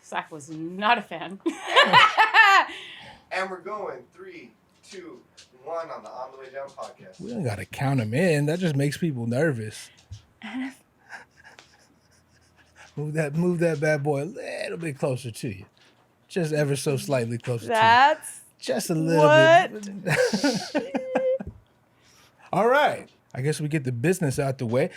Zach was not a fan. And we're going 3, 2, 1 on the Way Down podcast. We don't got to count them in. That just makes people nervous. Move that bad boy a little bit closer to you. Just ever so slightly closer to you. That's just a little bit. All right. I guess we get the business out the way.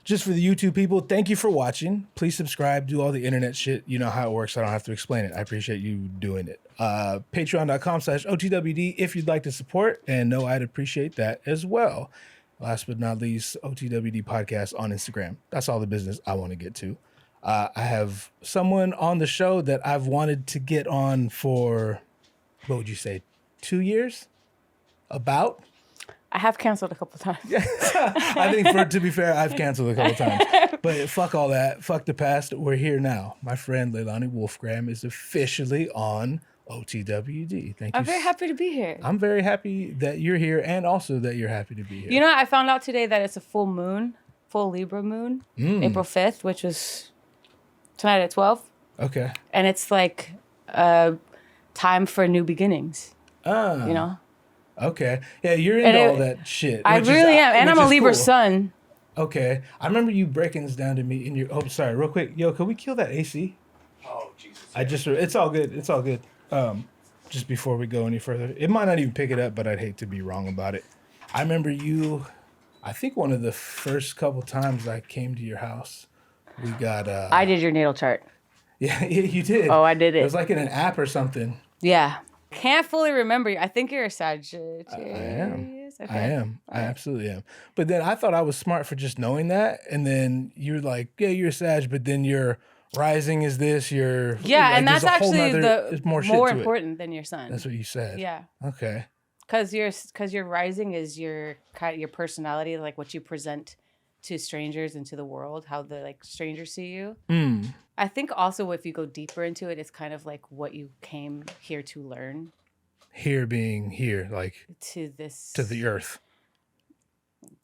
Just for the YouTube people, thank you for watching. Please subscribe, do all the internet shit. You know how it works. I don't have to explain it. I appreciate you doing it. Patreon.com/OTWD if you'd like to support. And no, I'd appreciate that as well. Last but not least, OTWD podcast on Instagram. That's all the business I want to get to. I have someone on the show that I've wanted to get on for, what would you say, 2 years? About? I have canceled a couple times. I think, to be fair, I've canceled a couple times. But fuck all that. Fuck the past. We're here now. My friend Leilani Wolfgramm is officially on OTWD. Thank you. I'm very happy to be here. I'm very happy that you're here and also that you're happy to be here. You know, I found out today that it's a full Libra moon, April 5th, which was tonight at 12. Okay. And it's like time for new beginnings. You know? Okay. Yeah, you're into all that shit. I really am. And I'm a Libra sun. Okay. I remember you breaking this down to me in your... Oh, sorry. Real quick. Yo, can we kill that AC? Oh, Jesus. It's all good. It's all good. Just before we go any further. It might not even pick it up, but I'd hate to be wrong about it. I remember you... I think one of the first couple times I came to your house, we got... I did your natal chart. Yeah, you did. Oh, I did it. It was like in an app or something. Yeah. Can't fully remember you. I think you're a Sagittarius. I am. Okay. I am. I absolutely am. But then I thought I was smart for just knowing that. And then you're like, yeah, you're a Sag, but then your rising is this, your... Yeah, like, and that's actually more important than your sun. That's what you said. Yeah. Okay. Because your rising is your personality, like what you present to strangers and to the world, how the strangers see you. I think also if you go deeper into it, it's kind of like what you came here to learn. Here being here, like to the earth.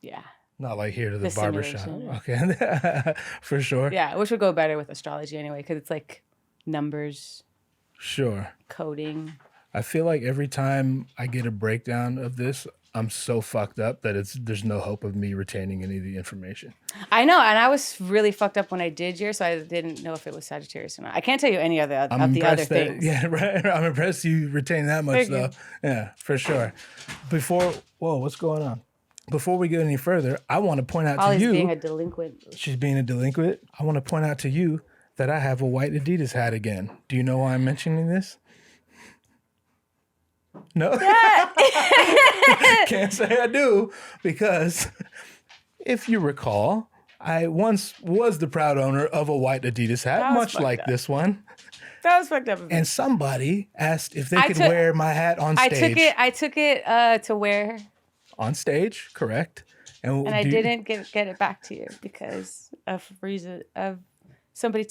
Yeah. Not like here to the barbershop. Okay. For sure. Yeah, which would go better with astrology anyway, because it's like numbers. Sure. Coding. I feel like every time I get a breakdown of this, I'm so fucked up that there's no hope of me retaining any of the information. I know, and I was really fucked up when I did yours, so I didn't know if it was Sagittarius or not. I can't tell you any of the other things. Yeah, right. I'm impressed you retain that much, though. Yeah, for sure. What's going on? Before we go any further, I want to point out to you... being a delinquent. She's being a delinquent. I want to point out to you that I have a white Adidas hat again. Do you know why I'm mentioning this? No? Can't say I do, because if you recall, I once was the proud owner of a white Adidas hat, much like this one. That was fucked up. And somebody asked if they could wear my hat on stage. I took it to wear. On stage, correct. And I didn't get it back to you because of reason of somebody.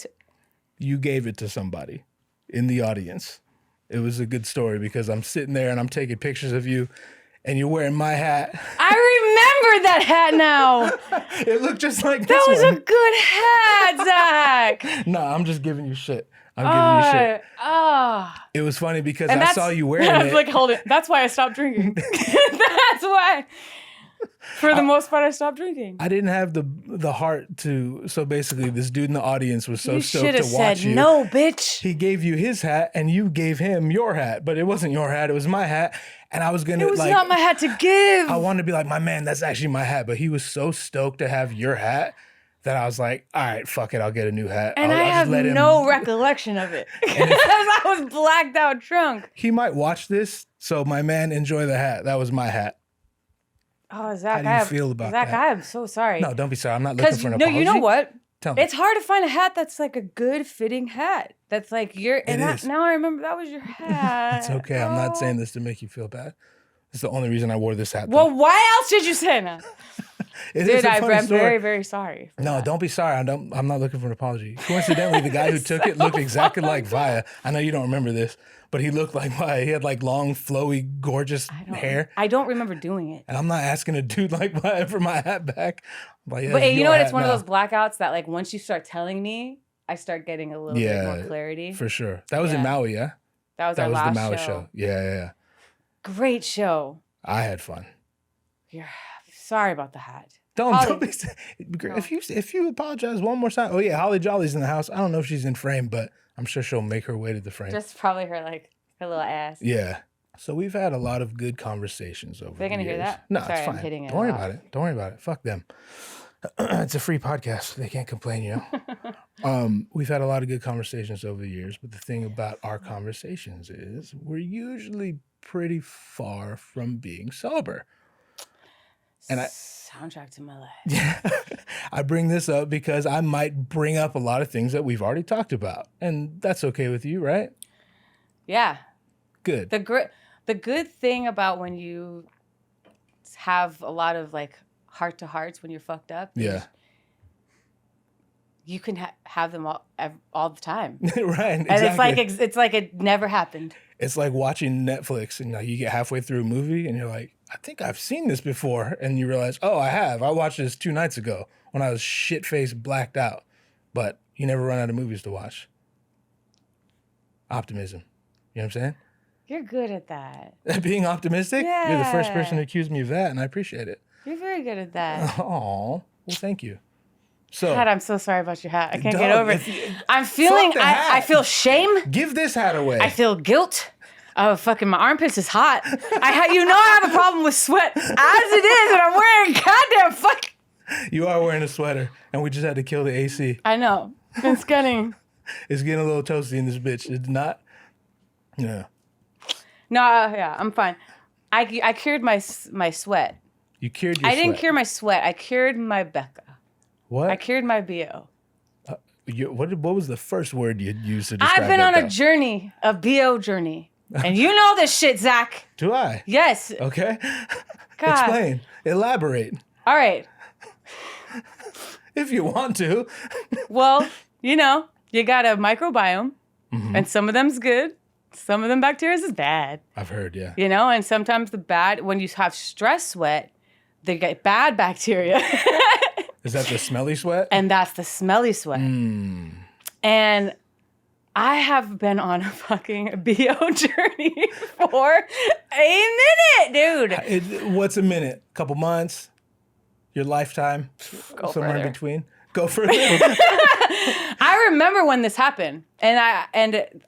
You gave it to somebody in the audience. It was a good story because I'm sitting there and I'm taking pictures of you and you're wearing my hat. I remember that hat now. It looked just like this one. That was a good hat, Zach. No, I'm just giving you shit. I'm giving you shit. It was funny because I saw you wearing it. I was like, hold it. That's why I stopped drinking. That's why. For the most part, I stopped drinking. I didn't have the heart to. So basically, this dude in the audience was so stoked to watch you. You should have said no, bitch. He gave you his hat, and you gave him your hat, but it wasn't your hat. It was my hat, and I was gonna. It was not my hat to give. I wanted to be like, my man, that's actually my hat, but he was so stoked to have your hat that I was like, all right, fuck it, I'll get a new hat. And I have no recollection of it because I was blacked out drunk. He might watch this, so my man, enjoy the hat. That was my hat. Oh, Zach, how do you feel about that? Zach, I am so sorry. No, don't be sorry. I'm not looking for an apology. No, you know what? Tell me. It's hard to find a hat that's like a good fitting hat. That's like your. Now I remember that was your hat. It's okay. I'm not saying this to make you feel bad. It's the only reason I wore this hat. Well, why else did you say that? Dude, I'm very, very sorry. No, don't be sorry. I'm not looking for an apology. Coincidentally, the guy who took it looked exactly like Vaya. I know you don't remember this, but he looked like Vaya. He had like long, flowy, gorgeous hair. I don't remember doing it. And I'm not asking a dude like Vaya for my hat back. But you know what? It's one of those blackouts that like once you start telling me, I start getting a little bit more clarity. For sure. That was in Maui, yeah? That was our last the Maui show. Yeah. Great show. I had fun. Yeah. Sorry about the hat. Don't be. If you apologize one more time. Oh yeah, Holly Jolly's in the house. I don't know if she's in frame, but I'm sure she'll make her way to the frame. Just probably her little ass. Yeah. So we've had a lot of good conversations over. They're gonna hear that? No, Sorry, it's fine. I'm hitting it. Don't worry about it. Fuck them. It's a free podcast. They can't complain, you know. We've had a lot of good conversations over the years, but the thing about our conversations is we're usually pretty far from being sober. And soundtrack to my life. Yeah, I bring this up because I might bring up a lot of things that we've already talked about, and that's okay with you, right? Yeah. Good. The good thing about when you have a lot of like heart to hearts when you're fucked up. Yeah. You can have them all the time. Right. And exactly. it's like it never happened. It's like watching Netflix and you get halfway through a movie and you're like, I think I've seen this before. And you realize, oh, I have. I watched this 2 nights ago when I was shit-faced, blacked out. But you never run out of movies to watch. Optimism. You know what I'm saying? You're good at that. Being optimistic? Yeah. You're the first person to accuse me of that, and I appreciate it. You're very good at that. Oh, well, thank you. So, God, I'm so sorry about your hat. I can't get over it. I'm feeling, I feel shame. Give this hat away. I feel guilt. Oh, fucking my armpits is hot. I have a problem with sweat as it is, and I'm wearing goddamn fuck. You are wearing a sweater, and we just had to kill the AC. I know. It's getting a little toasty in this bitch. It's not. Yeah. No, yeah, I'm fine. I cured my sweat. You cured your sweat? I didn't cure my sweat. I cured my Becca. What? I cured my BO. What was the first word you used to describe I've been that on a journey, a BO journey. And you know this shit, Zach. Do I? Yes. Okay. God. Explain. Elaborate. All right. If you want to. Well, you got a microbiome, and some of them's good. Some of them bacteria is bad. I've heard, yeah. And sometimes when you have stress sweat, they get bad bacteria. Is that the smelly sweat? And that's the smelly sweat. And I have been on a fucking BO journey for a minute, dude. What's a minute? Couple months? Your lifetime? Go somewhere further. in between? Go further. I remember when this happened, and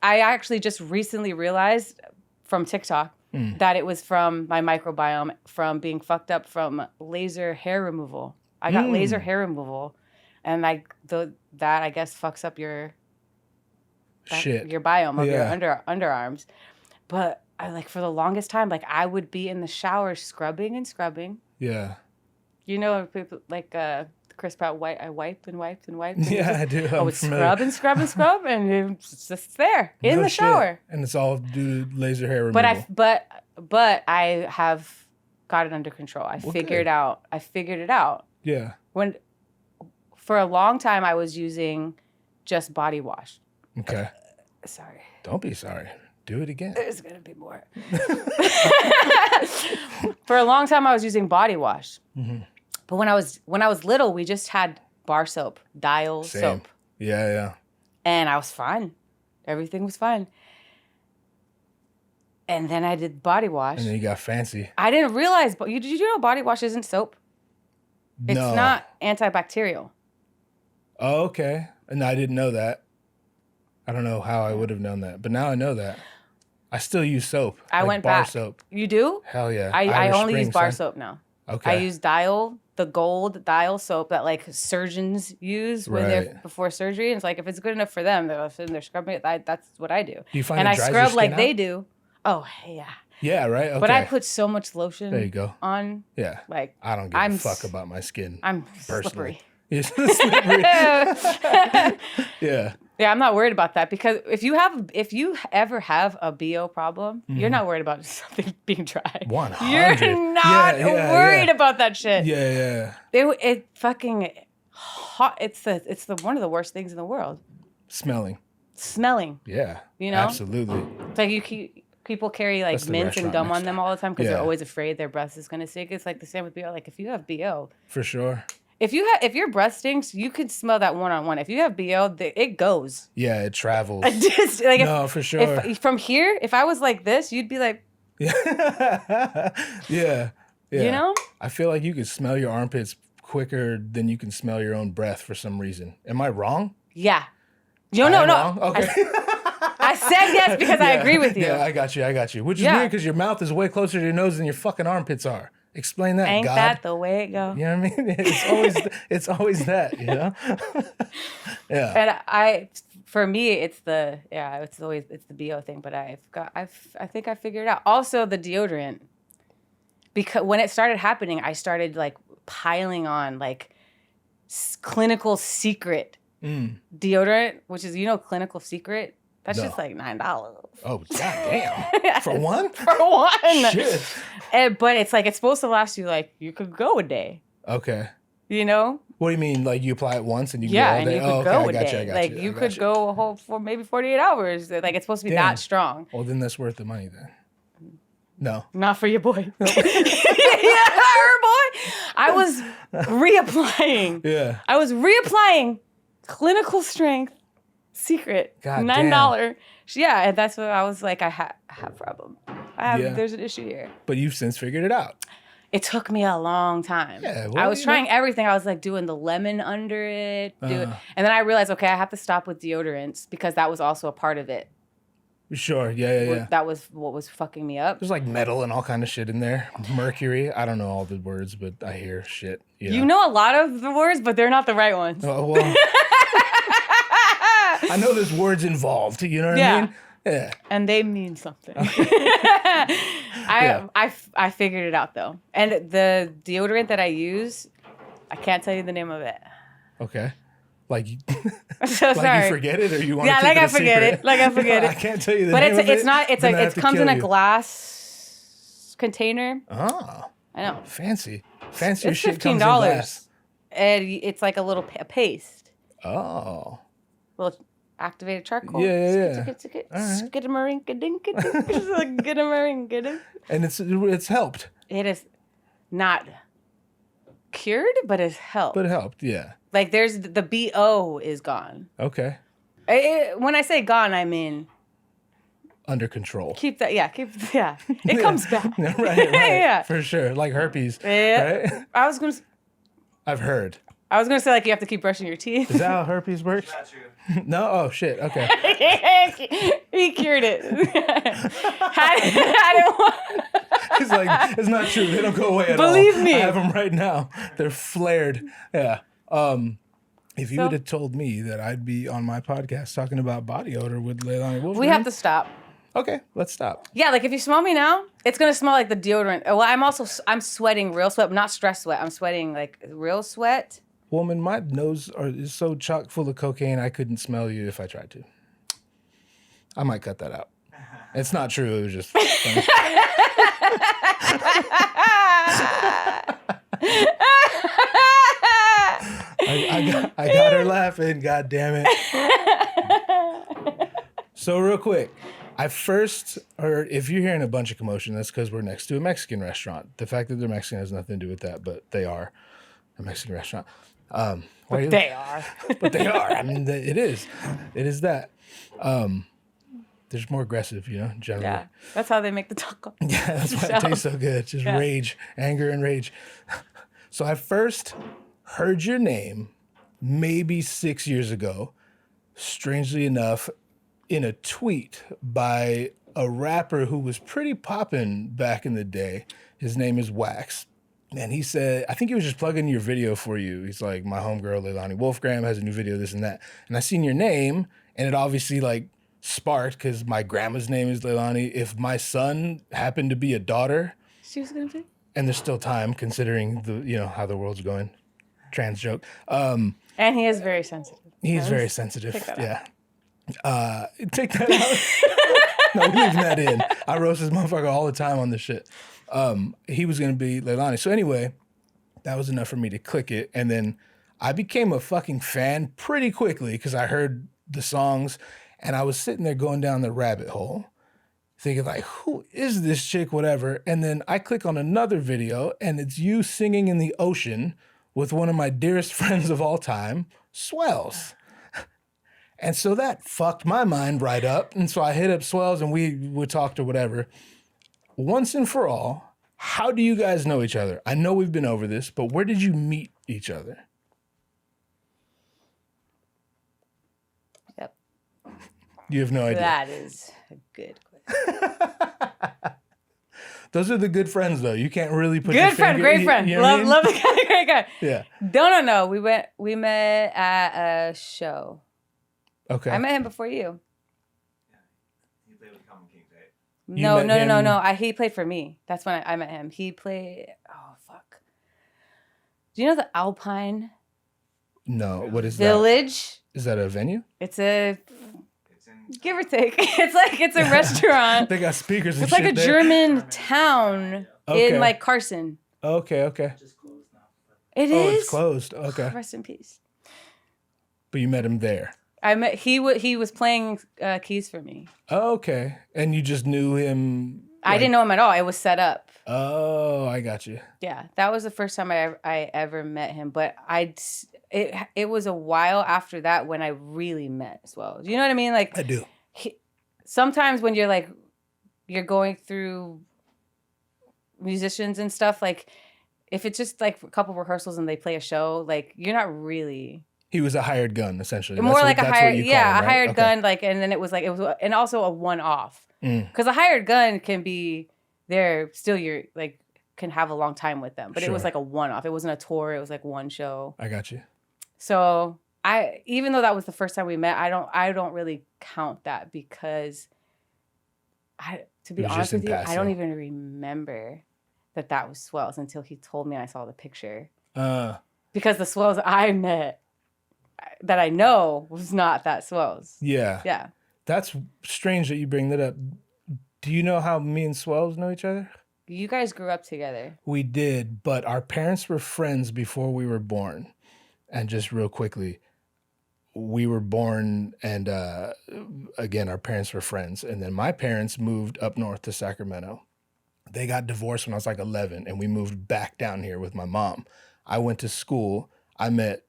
I actually just recently realized from TikTok that it was from my microbiome, from being fucked up from laser hair removal. I got laser hair removal, and that I guess fucks up your biome of your underarms. But I for the longest time, I would be in the shower scrubbing and scrubbing. Yeah. People Chris Pratt, I wiped and wiped and wiped. And I do. I would scrub and scrub and scrub, and it's just there in the shower. And it's all due to laser hair removal. But I have got it under control. I figured it out. Yeah. For a long time, I was using just body wash. Okay. Sorry. Don't be sorry. Do it again. There's gonna be more. For a long time, I was using body wash. But when I was little, we just had bar soap, Dial soap. Yeah. And I was fine. Everything was fine. And then I did body wash. And then you got fancy. I didn't realize, but did you know body wash isn't soap? It's not antibacterial. Oh, okay. And I didn't know that. I don't know how I would have known that, but now I know that. I still use soap. I went bar back. Soap. You do? Hell yeah. I only use bar soap now. Okay. I use Dial, the gold Dial soap that surgeons use when they're before surgery. And it's if it's good enough for them, they're scrubbing it. That's what I do. Do you find and I dries scrub your like skin they out? do. Oh yeah. Yeah, right. Okay. But I put so much lotion. There you go. On. Yeah. I don't give a fuck about my skin. I'm personally. slippery. It's slippery. Yeah. Yeah, I'm not worried about that because if you ever have a BO problem, you're not worried about something being dry. 100. You're not worried about that shit. Yeah. It fucking hot. It's one of the worst things in the world. Smelling. Yeah. Absolutely. It's people carry mints and gum on them all the time because they're always afraid their breath is gonna stink. It's the same with BO. If you have BO, for sure, If your breath stinks, you could smell that one-on-one. If you have BO, it goes. Yeah, it travels. No, for sure. If from here, if I was like this, you'd be like, yeah. You know? I feel like you could smell your armpits quicker than you can smell your own breath for some reason. Am I wrong? Yeah. No. Wrong? Okay. I said yes because I agree with you. Yeah, I got you. Which is weird because your mouth is way closer to your nose than your fucking armpits are. Explain that, Ain't God. that the way it go? You know what I mean? It's always that, you know? Yeah. And for me, it's the BO thing, but I think I figured it out. Also the deodorant. Because when it started happening, I started like piling on like clinical secret deodorant, which is, clinical secret. That's just like $9. Oh, goddamn. For one? For one. Shit. But it's like, it's supposed to last you like, you could go a day. Okay. You know? What do you mean? Like you apply it once and you go all and day? you could go a day. I got like you could go a whole for maybe 48 hours. Like it's supposed to be that strong. Well, then that's worth the money then. No. Not for your boy. Yeah, her boy. I was reapplying. Yeah. I was reapplying clinical strength secret. God $9. Yeah, and that's what I was like, I have a problem. There's an issue here. But you've since figured it out. It took me a long time. Yeah, I was trying everything. I was like doing the lemon under it. And then I realized, okay, I have to stop with deodorants because that was also a part of it. Sure, yeah. That was what was fucking me up. There's like metal and all kind of shit in there. Mercury. I don't know all the words, but I hear shit. You know a lot of the words, but they're not the right ones. Oh, well. I know there's words involved. You know what I mean? Yeah. And they mean something. I figured it out though. And the deodorant that I use, I can't tell you the name of it. Okay. Like, so like sorry. you forget it, or you want to keep like it I forget secret? it. Like I forget it. I can't tell you the but name of it. But it's not. It's like it comes in a you. glass container. I know. Fancy It's shit comes in glass. And it's like a paste. Oh. Little activated charcoal. Yeah. Skidamarinka-dink. And it's helped. It is not cured, but it's helped. But it helped, yeah. Like there's the BO is gone. Okay. When I say gone, I mean under control. It comes back. right. Yeah. For sure. Like herpes. Yeah. Right? I've heard. I was gonna say like you have to keep brushing your teeth. Is that how herpes works? Not true. No? Oh shit. Okay. He cured it. He's like, it's not true. They don't go away at all. Believe me. I have them right now. They're flared. Yeah. If you would have told me that I'd be on my podcast talking about body odor with Leilani Wolfgramm. We have to stop. Okay, let's stop. Yeah, like if you smell me now, it's gonna smell like the deodorant. Well, I'm sweating real sweat, not stress sweat. I'm sweating like real sweat. Woman, my nose is so chock full of cocaine, I couldn't smell you if I tried to. I might cut that out. It's not true. It was just funny. I got her laughing. God damn it. So real quick, if you're hearing a bunch of commotion, that's because we're next to a Mexican restaurant. The fact that they're Mexican has nothing to do with that, but they are a Mexican restaurant. They are. But they are. I mean, it is. It is that. There's more aggressive, generally. Yeah, that's how they make the taco. Yeah, that's why it tastes so good. Just rage, anger and rage. So I first heard your name maybe 6 years ago, strangely enough, in a tweet by a rapper who was pretty poppin' back in the day. His name is Wax. And he said, I think he was just plugging your video for you. He's like, my homegirl, Leilani Wolfgramm, has a new video, this and that. And I seen your name, and it obviously sparked, because my grandma's name is Leilani. If my son happened to be a daughter, she was gonna be. And there's still time considering how the world's going. Trans joke. And he is very sensitive. He's very sensitive. Take that out. No, we're leaving that in. I roast this motherfucker all the time on this shit. He was gonna be Leilani. So anyway, that was enough for me to click it. And then I became a fucking fan pretty quickly because I heard the songs and I was sitting there going down the rabbit hole thinking who is this chick, whatever. And then I click on another video and it's you singing in the ocean with one of my dearest friends of all time, Swells. And so that fucked my mind right up. And so I hit up Swells and we would talk or whatever. Once and for all, how do you guys know each other? I know we've been over this, but where did you meet each other? Yep. You have no idea. That is a good question. Those are the good friends, though. You can't really put good friend, great friend. You know love the guy, great guy. Yeah. No. We met at a show. Okay. I met him before you. He played with Common Kings, right? No. He played for me. That's when I met him. He played. Oh fuck. Do you know the Alpine? No. What is Village? That? Is that a venue? It's in give or take. It's a restaurant. They got speakers and it's like a there. German town in like Carson. Okay. Just closed now. It is? It's closed. Okay. Rest in peace. But you met him there. He was playing keys for me. Okay. And you just knew him? I didn't know him at all. It was set up. Oh, I got you. Yeah, that was the first time I ever met him. But it was a while after that when I really met Swells. You know what I mean? Like I do. Sometimes when you're going through musicians and stuff, like if it's just like a couple rehearsals and they play a show, like you're not really. He was a hired gun, essentially. More like a hired, him, right? a hired gun. Like, and then it was and also a one-off. Because a hired gun can be there still. You're like can have a long time with them, but it was like a one-off. It wasn't a tour. It was like one show. I got you. So even though that was the first time we met, I don't really count that because to be honest with you, I don't even remember that was Swells until he told me and I saw the picture. Because the Swells I met that I know was not that Swells. Yeah. Yeah. That's strange that you bring that up. Do you know how me and Swells know each other? You guys grew up together. We did, but our parents were friends before we were born. And just real quickly, we were born and again, our parents were friends. And then my parents moved up north to Sacramento. They got divorced when I was like 11 and we moved back down here with my mom. I went to school. I met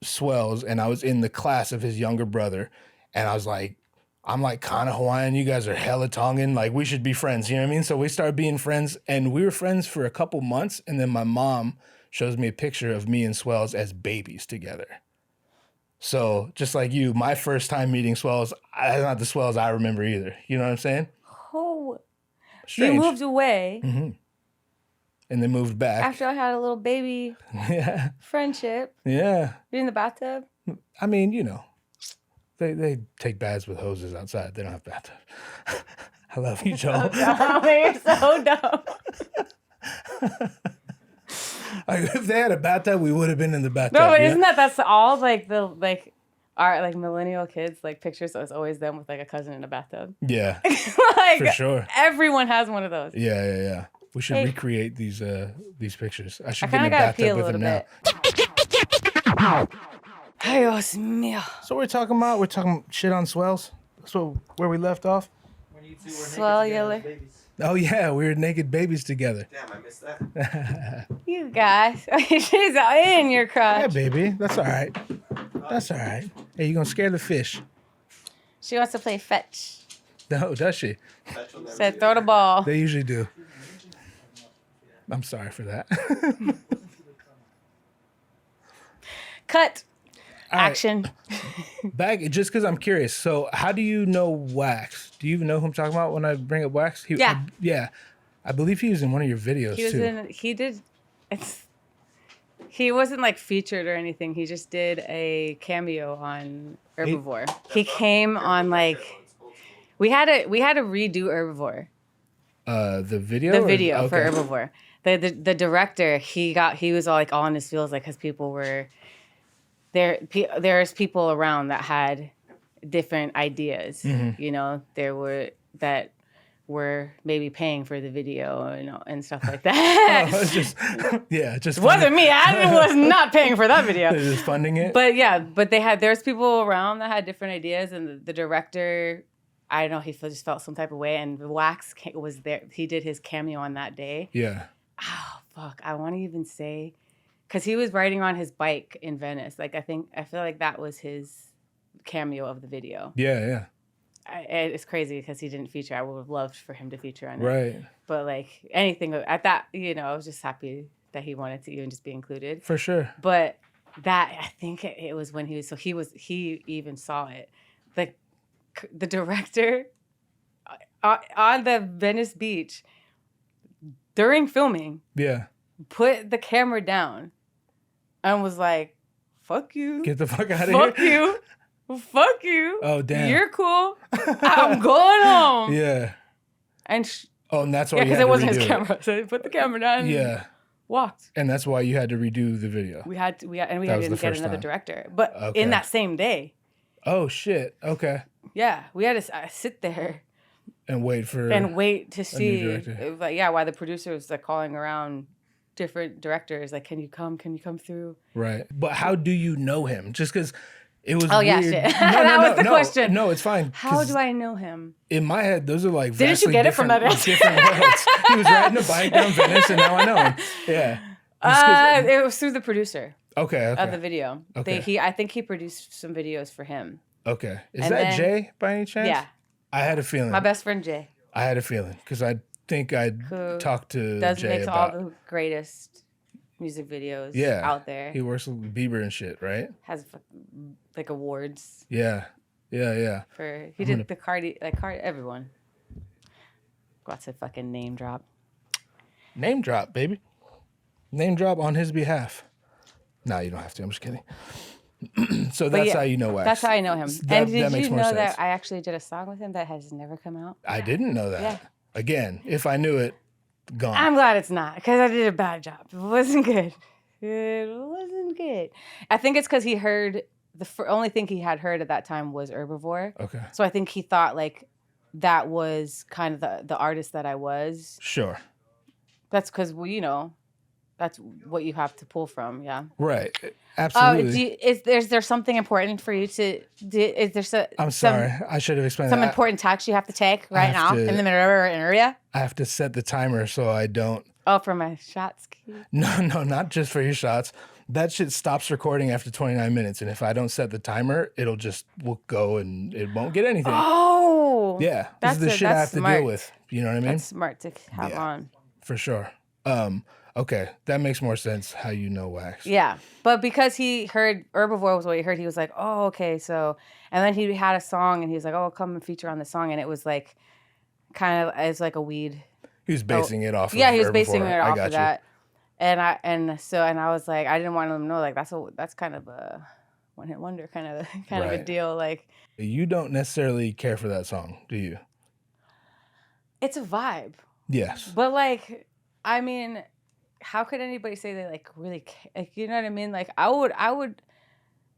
Swells and I was in the class of his younger brother. And I was like, I'm like kind of Hawaiian. You guys are hella Tongan. Like we should be friends. You know what I mean? So we started being friends and we were friends for a couple months. And then my mom shows me a picture of me and Swells as babies together. So just like you, my first time meeting Swells, that's not the Swells I remember either. You know what I'm saying? Oh, strange. You moved away. Mm-hmm. And then moved back. After I had a little baby friendship. Yeah. You're in the bathtub? I mean, you know, they take baths with hoses outside. They don't have bathtub. I love you, Joel. You're so dumb. Like, if they had a bathtub, we would have been in the bathtub. No, but isn't that's all our millennial kids like pictures? So it's always them with like a cousin in a bathtub. Yeah, like, for sure. Everyone has one of those. Yeah. We should recreate these pictures. I should get in a gotta pee bathtub a with them little now. Dios mío. So we're talking shit on Swells. That's where we left off. When you two were Swell naked together yeller. as babies. Oh yeah, we were naked babies together. Damn, I missed that. You guys. She's in your crotch. Yeah, baby. That's all right. That's all right. Hey, you gonna scare the fish? She wants to play fetch. No, does she? Said throw the ball. They usually do. I'm sorry for that. Cut. All right. Action. Back, just because I'm curious. So, how do you know Wax? Do you even know who I'm talking about when I bring up Wax? Yeah. I believe he was in one of your videos too. He wasn't like featured or anything. He just did a cameo on Herbivore. He came on like we had to redo Herbivore. The video. The video for Herbivore. The director he was all like all in his feels like because people were there. There's people around that had different ideas. Mm-hmm. You know, there were that were maybe paying for the video and stuff like that. Oh, just wasn't me. I was not paying for that video. They're just funding it. But there's people around that had different ideas, and the director, I don't know, he just felt some type of way, and Wax was there. He did his cameo on that day. Yeah. Oh fuck! I want to even say because he was riding on his bike in Venice. Like I feel like that was his cameo of the video. Yeah. It's crazy because he didn't feature. I would have loved for him to feature on it. Right. But like anything at that, I was just happy that he wanted to even just be included. For sure. But that, I think it was when he even saw it. The director on the Venice beach during filming. Yeah. Put the camera down and was like, fuck you. Get the fuck out of here. Fuck you. Fuck you. Oh, damn. You're cool. I'm going home. Yeah. And and that's why because it wasn't his camera. So he put the camera down and walked. And that's why you had to redo the video. We had to get another director. But in that same day. Oh, shit. Okay. Yeah. We had to sit there. And wait to see. Why the producer was like calling around different directors, like, can you come through? Right. But how do you know him? Just because it was weird. Yeah, shit. That was the question. No, it's fine. How do I know him? In my head, those are like didn't you get it from that answer? Different worlds. He was riding a bike down Venice and now I know him. Yeah. It was through the producer. Okay. Of the video. Okay. I think he produced some videos for him. Okay. Is that Jay by any chance? Yeah. I had a feeling. My best friend Jay. I had a feeling because I think I'd talked to Jay makes about all the greatest music videos out there. He works with Bieber and shit, right? Has like awards. Yeah. He did the Cardi everyone. Got to fucking name drop. Name drop, baby. Name drop on his behalf. No, you don't have to. I'm just kidding. So that's how you know Wax. That's how I know him. And did you know that I actually did a song with him that has never come out? I didn't know that. Yeah. Again, if I knew it, gone. I'm glad it's not, because I did a bad job. It wasn't good. I think it's because he heard, the only thing he had heard at that time was Herbivore. Okay. So I think he thought like that was kind of the artist that I was. Sure. That's because, that's what you have to pull from, yeah. Right. Absolutely. Is there something important for you to do? Is there I'm sorry. I should have explained some important text you have to take right now in the middle of an area? I have to set the timer so I don't. Oh, for my shots? No, not just for your shots. That shit stops recording after 29 minutes. And if I don't set the timer, we'll go and it won't get anything. Oh. Yeah. This is the shit I have to deal with. You know what I mean? That's smart to have on. For sure. Okay, that makes more sense how you know Wax. Yeah, but because he heard Herbivore was what he heard, he was like, oh, okay, so, and then he had a song and he was like, oh, I'll come and feature on the song, and it was like, kind of, it's like a weed. He was basing it off of he was Herbivore. basing it off of that. And I was like, I didn't want him to know, like, that's kind of a one-hit wonder kind of a deal, like. You don't necessarily care for that song, do you? It's a vibe. Yes. But like, I mean, how could anybody say they like really, like, you know what I mean? Like I would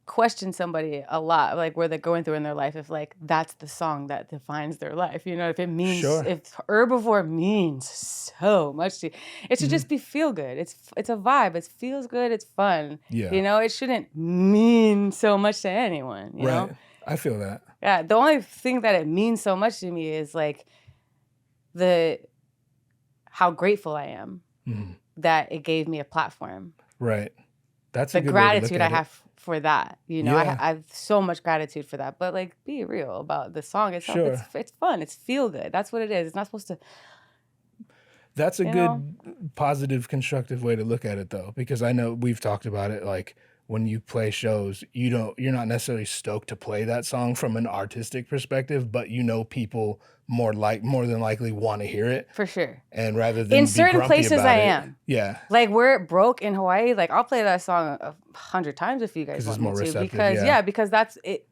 question somebody a lot, like where they're going through in their life, if like that's the song that defines their life, if it means, if Herbivore means so much to you, it should just be feel good. It's a vibe. It feels good. It's fun. Yeah. It shouldn't mean so much to anyone. You know? I feel that. Yeah. The only thing that it means so much to me is like how grateful I am. Mm-hmm. That it gave me a platform. Right. That's the gratitude I have for that. I have so much gratitude for that. But like, be real about the song itself. Sure. It's fun. It's feel good. That's what it is. It's not supposed to. That's a good, positive, constructive way to look at it, though, because I know we've talked about it. Like when you play shows, you're not necessarily stoked to play that song from an artistic perspective, but people more than likely want to hear it. For sure. And rather than in certain places I am. Yeah. Like where it broke in Hawaii, like I'll play that song 100 times if you guys want me to. Because that's it.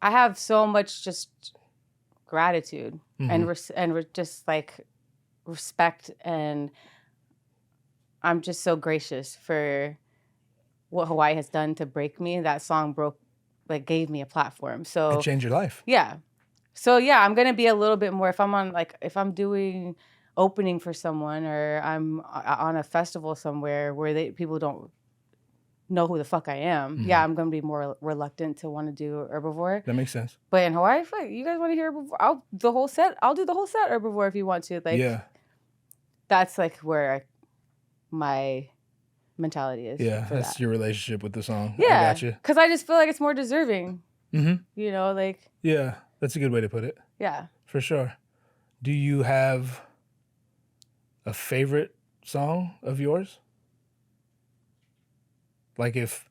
I have so much just gratitude and just like respect, and I'm just so gracious for what Hawaii has done to break me. That song gave me a platform. So it changed your life. Yeah. So yeah, I'm gonna be a little bit more if I'm doing opening for someone or I'm on a festival somewhere where people don't know who the fuck I am. Mm-hmm. Yeah, I'm gonna be more reluctant to want to do Herbivore. That makes sense. But in Hawaii, you guys want to hear Herbivore? I'll do the whole set Herbivore if you want to. Like, that's like where my mentality is. Yeah, for that's that. your relationship with the song. Yeah, I got you. because I just feel like it's more deserving. Mm-hmm. You know, like. Yeah, that's a good way to put it. Yeah. For sure. Do you have a favorite song of yours? Like if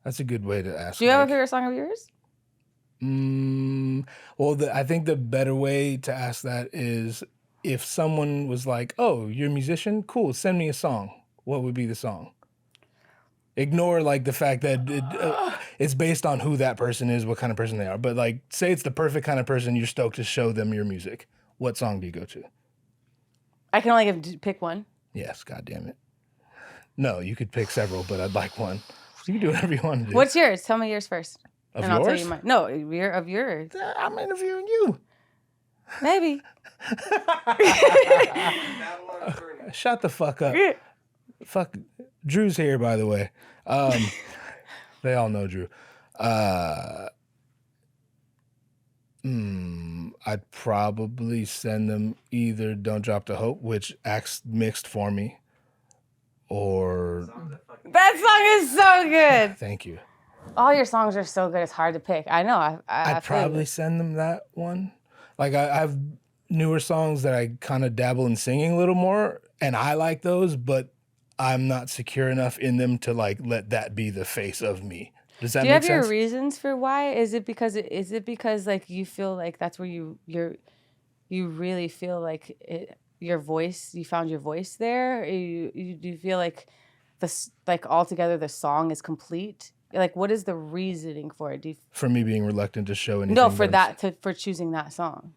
that's a good way to ask. Do you have a favorite song of yours? Well, I think the better way to ask that is if someone was like, "Oh, you're a musician? Cool, send me a song." What would be the song? Ignore like the fact that it's based on who that person is, what kind of person they are. But like, say it's the perfect kind of person, you're stoked to show them your music. What song do you go to? I can only pick one. Yes, God damn it. No, you could pick several, but I'd like one. You can do whatever you want to do. What's yours? Tell me yours first. Of and yours? I'll tell you mine. No, of yours. I'm interviewing you. Maybe. Shut the fuck up. Fuck. Drew's here, by the way. They all know Drew. I'd probably send them either Don't Drop the Hope, which acts mixed for me, or... That song is so good. Thank you. All your songs are so good, it's hard to pick. I know. I'd probably send them that one. Like, I have newer songs that I kind of dabble in singing a little more, and I like those, but I'm not secure enough in them to, like, let that be the face of me. Does that make sense? Do you have your reasons for why? Is it because like you feel like that's where you really feel like your voice, you found your voice there? Do you feel like altogether the song is complete? Like, what is the reasoning for it? For me being reluctant to show anything? No, for choosing that song.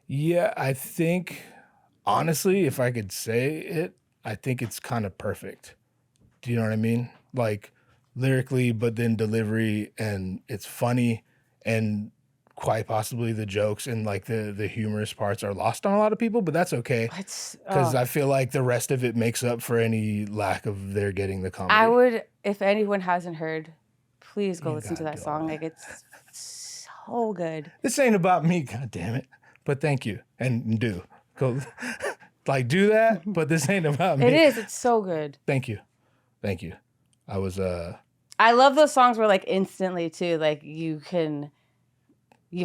Yeah, I think honestly, if I could say it, I think it's kind of perfect. Do you know what I mean? Like lyrically, but then delivery, and it's funny, and quite possibly the jokes and like the humorous parts are lost on a lot of people, but that's okay. Because I feel like the rest of it makes up for any lack of their getting the comedy. I would, if anyone hasn't heard, please go listen to that song. Like it's so good. This ain't about me, God damn it. But thank you. And do. Go like do that, but this ain't about me. It is, it's so good. Thank you. Thank you. I love those songs where like instantly too, like you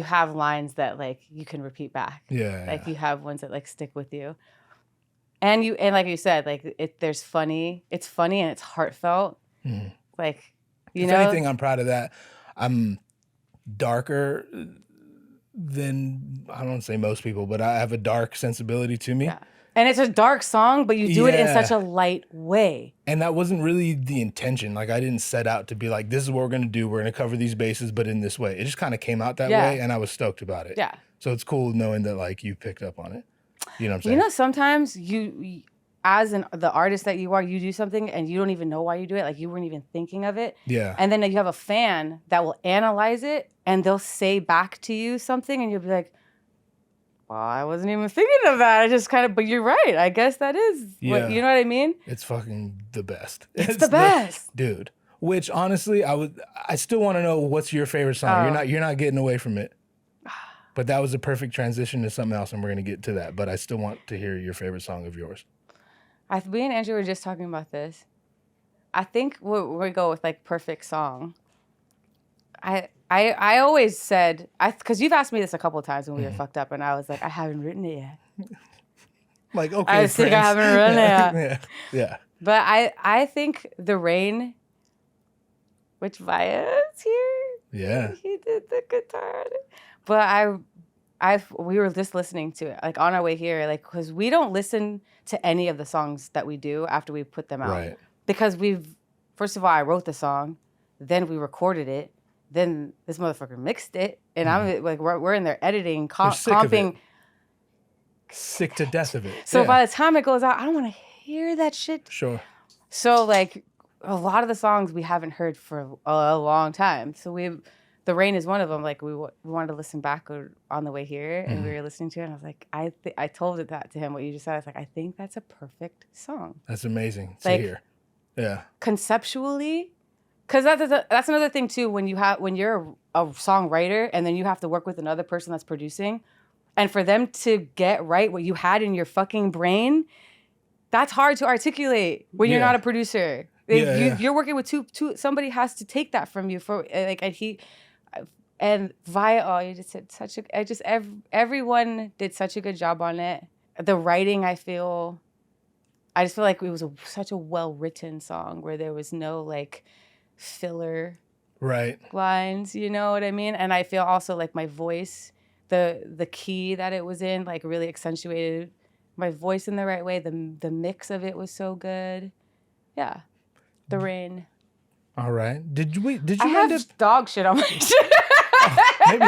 have lines that like you can repeat back. Yeah. Like you have ones that like stick with you. And like you said, like it's funny and it's heartfelt. Mm-hmm. Like, if anything, I'm proud of that. I'm darker than, I don't want to say most people, but I have a dark sensibility to me. Yeah. And it's a dark song, but you do it in such a light way. And that wasn't really the intention. Like, I didn't set out to be like, this is what we're going to do. We're going to cover these bases, but in this way. It just kind of came out that way, and I was stoked about it. Yeah. So it's cool knowing that, like, you picked up on it. You know what I'm saying? Sometimes you as the artist that you are, you do something and you don't even know why you do it. Like, you weren't even thinking of it. Yeah. And then you have a fan that will analyze it, and they'll say back to you something, and you'll be like, well, I wasn't even thinking of that. I just but you're right. I guess that is what, you know what I mean? It's fucking the best. It's the best. Dude. Which honestly, I still want to know what's your favorite song. You're not getting away from it. But that was a perfect transition to something else, and we're going to get to that. But I still want to hear your favorite song of yours. We and Andrew were just talking about this. I think we go with like perfect song. I always said, because you've asked me this a couple of times when we were fucked up, and I was like, I haven't written it yet. Like, okay, I think I haven't written it yet. Yeah. But I think The Rain, which Vaya's here. Yeah. He did the guitar. But we were just listening to it, like on our way here, like, because we don't listen to any of the songs that we do after we put them out. Right. Because first of all, I wrote the song, then we recorded it, then this motherfucker mixed it, and I'm like, we're in there editing, comping. Sick to death of it. So by the time it goes out, I don't want to hear that shit. Sure. So like a lot of the songs we haven't heard for a long time. So The Rain is one of them. Like we wanted to listen back on the way here, and we were listening to it, and I was like, I told that to him, what you just said. I was like, I think that's a perfect song. That's amazing to hear. Yeah. Conceptually, because that's another thing too. When you're a songwriter, and then you have to work with another person that's producing, and for them to get right what you had in your fucking brain, that's hard to articulate when you're not a producer. You're working with two. Somebody has to take that from you for like, and you just said everyone did such a good job on it. The writing, I just feel like it was such a well-written song where there was no like filler lines, you know what I mean? And I feel also like my voice, the key that it was in, like really accentuated my voice in the right way. The mix of it was so good. Yeah. The rain. All right. Did you I have dog shit on my shit. Maybe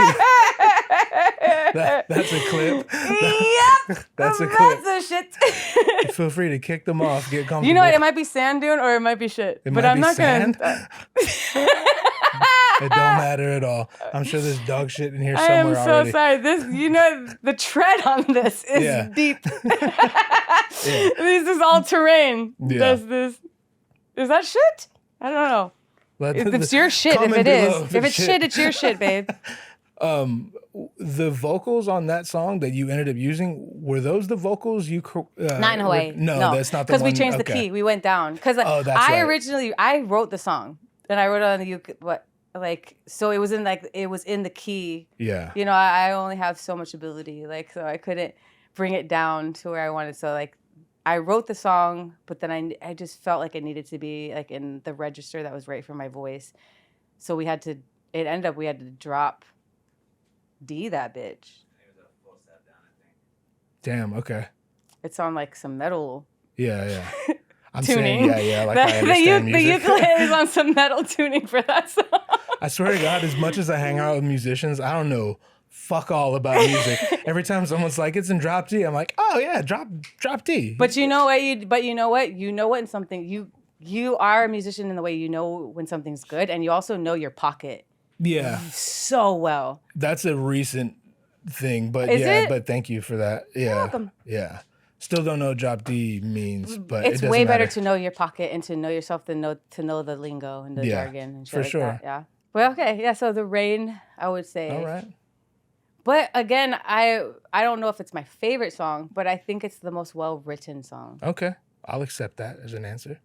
that's a clip. Yep. That's a clip. That's a shit. Feel free to kick them off. Get comfortable. You know what? It might be sand dune or it might be shit. I'm not gonna. It don't matter at all. I'm sure there's dog shit in here somewhere already. I am so sorry. The tread on this is deep. This is all terrain. Yeah. Is that shit? I don't know. It's your shit if it is. If it's shit, it's your shit, babe. The vocals on that song that you ended up using, were those the vocals you... not in Hawaii. No, that's not the one. Because we changed the key. We went down. Because I wrote the song. And I wrote it on the so it was in the key. Yeah. You know, I only have so much ability, so I couldn't bring it down to where I wanted. So I wrote the song, but then I just felt like it needed to be like in the register that was right for my voice. So we had to drop D that bitch. It was a full step down, I think. Damn, okay. It's on like some metal. Yeah. I'm tuning. saying, like I understand music. The ukulele is on some metal tuning for that song. I swear to God, as much as I hang out with musicians, I don't know fuck all about music. Every time someone's like, it's in drop D, I'm like, oh yeah, drop D. But you know what? You know when something you are a musician in the way you know when something's good, and you also know your pocket. Yeah. So well. That's a recent thing, but but thank you for that. Yeah. You're welcome. Yeah. Still don't know what drop D means, but it's it way matter. better to know your pocket and to know yourself than to know the lingo and the jargon and shit for like sure. that. Yeah. Well, okay. Yeah. So the rain, I would say. All right. But again, I don't know if it's my favorite song, but I think it's the most well-written song. Okay. I'll accept that as an answer.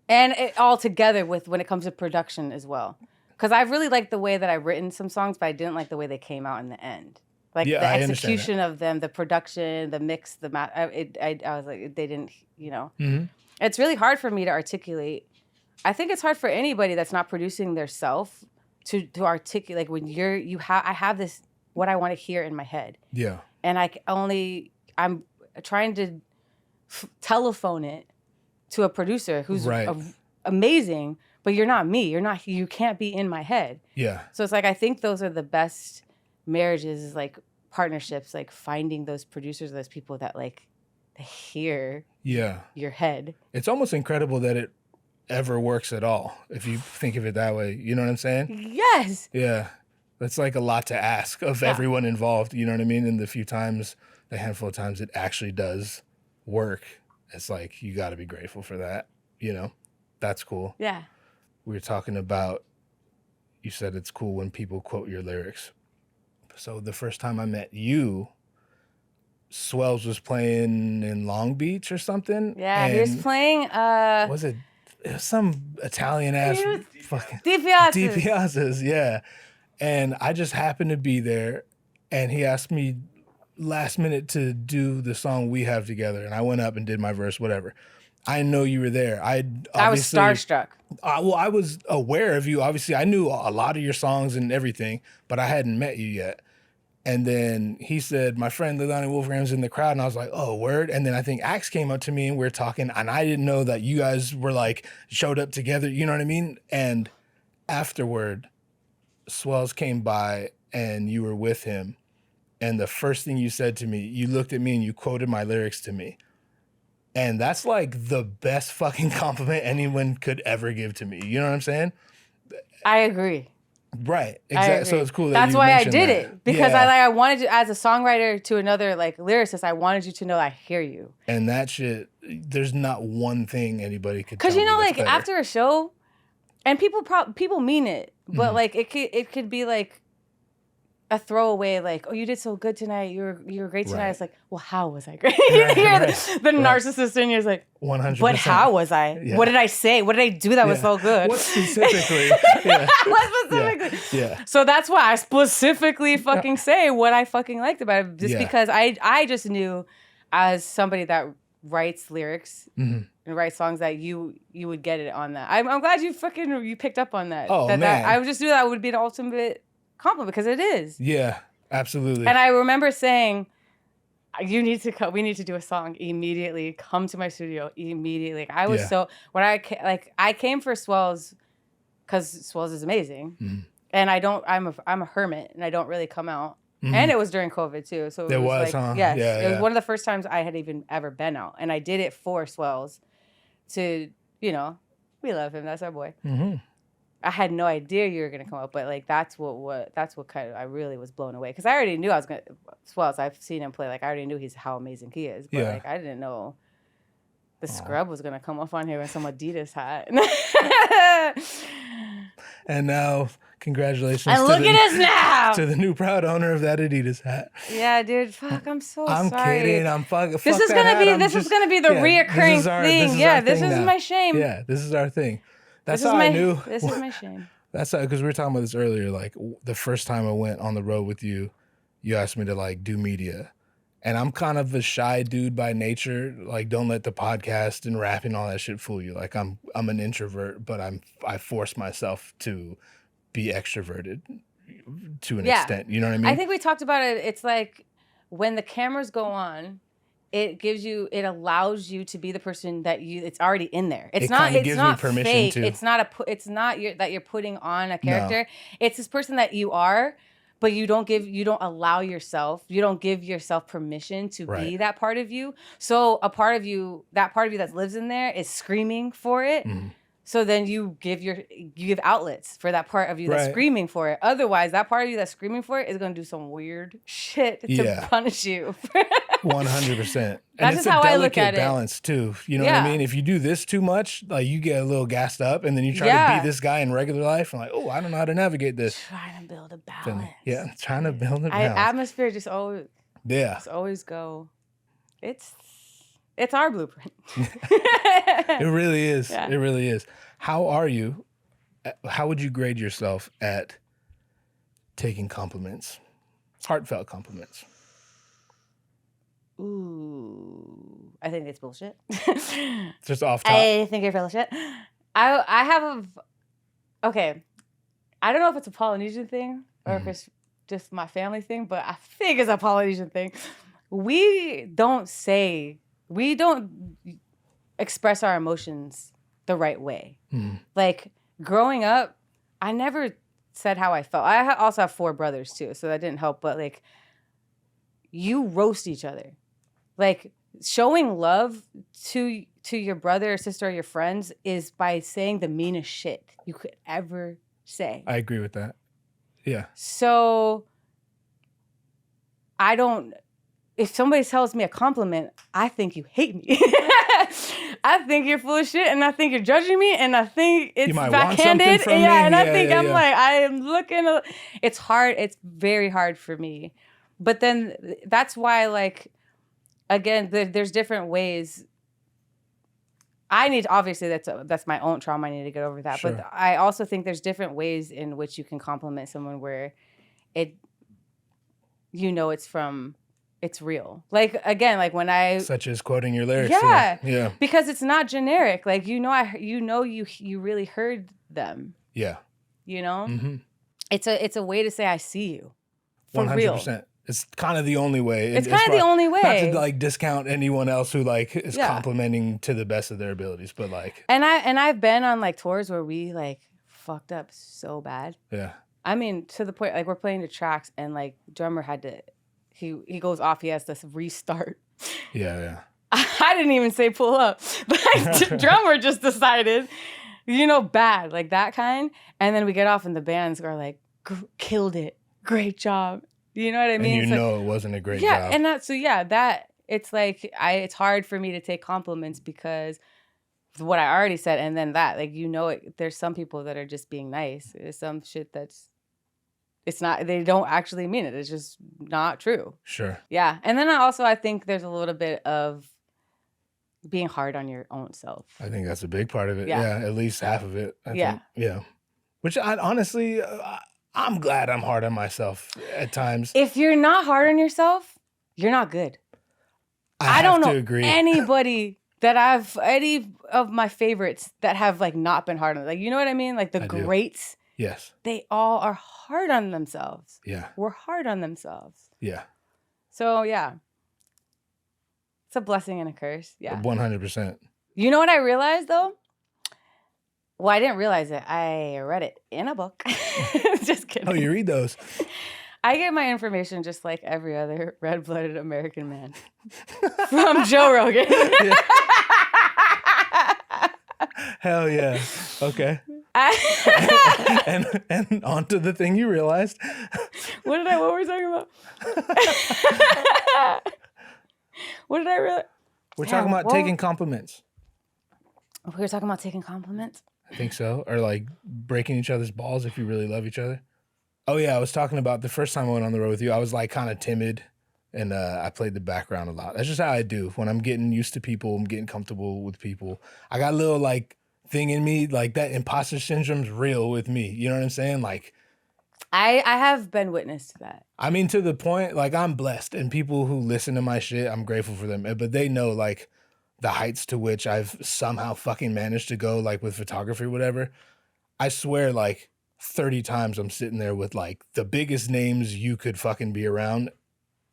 And it all together with when it comes to production as well. Because I really like the way that I've written some songs, but I didn't like the way they came out in the end. Like the execution of them, the production, the mix, the I was like, they didn't, you know. Mm-hmm. It's really hard for me to articulate. I think it's hard for anybody that's not producing their self to articulate. Like when I have this, what I want to hear in my head. Yeah. And I'm trying to telephone it to a producer who's amazing, but you're not me. You can't be in my head. Yeah. So it's like, I think those are the best marriages, is like partnerships, like finding those producers, those people that like hear your head. It's almost incredible that it ever works at all, if you think of it that way. You know what I'm saying? Yes. Yeah. That's like a lot to ask of everyone involved. You know what I mean? And the handful of times it actually does work, it's like, you got to be grateful for that. You know, that's cool. Yeah. We were talking about, you said it's cool when people quote your lyrics. So the first time I met you, Swells was playing in Long Beach or something. Yeah, he was playing. Was it some Italian ass fucking Di Piazza's. Di Piazza's, yeah. And I just happened to be there, and he asked me last minute to do the song we have together, and I went up and did my verse, whatever. I know you were there. I was starstruck. Well, I was aware of you. Obviously, I knew a lot of your songs and everything, but I hadn't met you yet. And then he said, my friend Leilani Wolfgramm's in the crowd. And I was like, oh, word. And then I think Axe came up to me and we were talking, and I didn't know that you guys were like showed up together. You know what I mean? And afterward, Swells came by and you were with him. And the first thing you said to me, you looked at me and you quoted my lyrics to me. And that's like the best fucking compliment anyone could ever give to me. You know what I'm saying? I agree. Right. Exactly. So it's cool. That's why I did it, because I wanted you, as a songwriter to another like lyricist, I wanted you to know I hear you. And that shit, there's not one thing anybody could. Because you know, like better. After a show, and people mean it, but like it could be like, a throwaway, like, oh, you did so good tonight. You were great tonight. Right. It's like, well, how was I great? The narcissist in you is like, 100%. but how was I? Yeah. What did I say? What did I do that was so good? What specifically? Yeah. What specifically? Yeah. So that's why I specifically fucking say what I fucking liked about it. Just because I just knew as somebody that writes lyrics and writes songs that you would get it on that. I'm glad you picked up on that. Oh, man. I just knew that would be the ultimate compliment because it is. Yeah, absolutely. And I remember saying, we need to do a song immediately. Come to my studio immediately. I was when I came for Swells because Swells is amazing. And I'm a hermit and I don't really come out. And it was during COVID too. So it was like, huh? Yes, Yeah, it was one of the first times I had even ever been out. And I did it for Swells to, we love him. That's our boy. I had no idea you were gonna come up, but like that's what kind of I really was blown away because I already knew I was gonna Swells. I've seen him play. Like I already knew how amazing he is, but like I didn't know the scrub was gonna come up on here with some Adidas hat. And now, congratulations! And look at us now to the new proud owner of that Adidas hat. Yeah, dude. Fuck, I'm so sorry. I'm kidding. I'm fucking. This is gonna be the reoccurring thing. This is my shame. Yeah, this is our thing. That's how I knew. This is my shame. That's how, because we were talking about this earlier. Like the first time I went on the road with you, you asked me to like do media, and I'm kind of a shy dude by nature. Like, don't let the podcast and rapping all that shit fool you. Like I'm an introvert, but I force myself to be extroverted to an extent. You know what I mean? I think we talked about it. It's like when the cameras go on, it allows you to be the person that it's already in there. It's not permission fake. to. It's not that you're putting on a character. No. It's this person that you are, but you don't give yourself permission to be that part of you. So that part of you that lives in there is screaming for it. So then you give outlets for that part of you that's screaming for it. Otherwise, that part of you that's screaming for it is going to do some weird shit to punish you. 100%. That's just how I look at it. Balance too. You know what I mean? If you do this too much, like you get a little gassed up, and then you try to be this guy in regular life, and like, oh, I don't know how to navigate this. Trying to build a balance. Trying to build a balance. Atmosphere just always. Just always go. It's our blueprint. It really is. Yeah. It really is. How are you? How would you grade yourself at taking compliments? Heartfelt compliments. Ooh, I think it's bullshit. Just off top. I think you're full of shit. Okay. I don't know if it's a Polynesian thing or if it's just my family thing, but I think it's a Polynesian thing. We don't express our emotions the right way. Like growing up, I never said how I felt. I also have 4 brothers too, so that didn't help. But like, you roast each other. Like showing love to your brother or sister or your friends is by saying the meanest shit you could ever say. I agree with that. Yeah. So if somebody tells me a compliment, I think you hate me. I think you're full of shit, and I think you're judging me, and I think it's backhanded. And I think I'm like, I am looking. It's hard. It's very hard for me. But then that's why, like, again, there's different ways. Obviously that's my own trauma. I need to get over that. Sure. But I also think there's different ways in which you can compliment someone where it's real. Like, again, like when such as quoting your lyrics. Yeah. Because it's not generic. Like, you really heard them. Yeah. You know? Mm-hmm. It's a way to say I see you. For 100%. Real. It's kind of the only way. It's kind of the only way. Not to like discount anyone else who like is complimenting to the best of their abilities, but like. And I've been on like tours where we like fucked up so bad. Yeah. I mean, to the point like we're playing the tracks and like drummer had to. He goes off. He has to restart. Yeah. I didn't even say pull up. Like, drummer just decided, bad, like that kind. And then we get off and the bands are like, killed it. Great job. You know what I mean? And it wasn't a great job. Yeah, and it's like, it's hard for me to take compliments because of what I already said. And then that, like, there's some people that are just being nice. There's some shit it's not, they don't actually mean it. It's just not true. Sure. Yeah. And then I think there's a little bit of being hard on your own self. I think that's a big part of it. Yeah. At least half of it. I Yeah. think. Yeah. Which I honestly, I'm glad I'm hard on myself at times. If you're not hard on yourself, you're not good. I don't have know to agree. anybody any of my favorites that have like not been hard on, like, you know what I mean? Like the greats, Yes. they all are hard on themselves. Yeah. We're hard on themselves. Yeah. So yeah, it's a blessing and a curse. Yeah. 100%. You know what I realized though? Well, I didn't realize it. I read it in a book. Just kidding. Oh, you read those? I get my information just like every other red-blooded American man from Joe Rogan. Hell yeah. Okay. and on to the thing you realized. What were we talking about? What did I realize? We're talking about taking compliments. We were talking about taking compliments? I think so. Or like breaking each other's balls if you really love each other. Oh yeah, I was talking about the first time I went on the road with you, I was like kind of timid and I played the background a lot. That's just how I do. When I'm getting used to people, I'm getting comfortable with people. I got a little like thing in me, like that imposter syndrome's real with me. You know what I'm saying? Like I have been witness to that. I mean, to the point, like I'm blessed and people who listen to my shit, I'm grateful for them. But they know like the heights to which I've somehow fucking managed to go, like with photography or whatever. I swear like 30 times I'm sitting there with like the biggest names you could fucking be around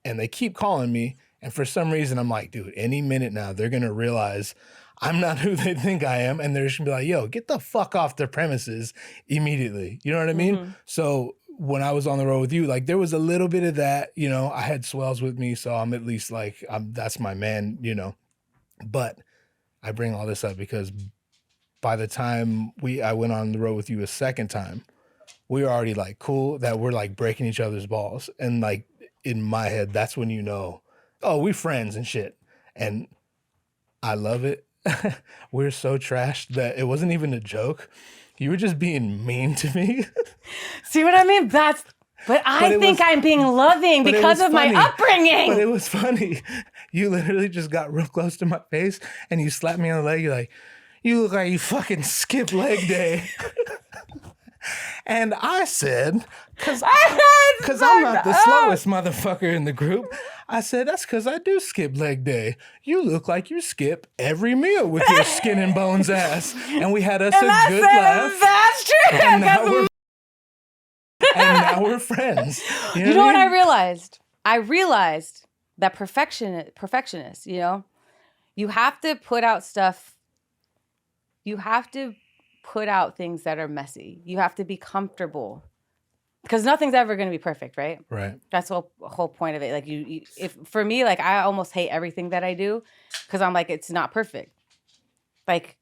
and they keep calling me. And for some reason I'm like, dude, any minute now they're going to realize I'm not who they think I am. And they're just gonna be like, yo, get the fuck off their premises immediately. You know what I mean? Mm-hmm. So when I was on the road with you, like there was a little bit of that, you know, I had swells with me. So I'm at least like, that's my man, you know, but I bring all this up because by the time I went on the road with you a second time, we were already like cool that we're like breaking each other's balls. And like in my head, that's when you know, oh, we friends and shit. And I love it. We're so trashed that it wasn't even a joke. You were just being mean to me. See what I mean? But I think I'm being loving because of my upbringing. But it was funny. You literally just got real close to my face and you slapped me on the leg. You're like, you look like you fucking skipped leg day. And I said, because I'm not the slowest motherfucker in the group, I said, that's because I do skip leg day. You look like you skip every meal with your skin and bones ass. And we had us a good laugh. That's true. And now we're friends. You know what I realized? I realized that perfectionists, you know, you have to put out stuff. You have to put out things that are messy. You have to be comfortable because nothing's ever going to be perfect, right? Right. That's the whole point of it. Like if for me, like I almost hate everything that I do because I'm like, it's not perfect. Like,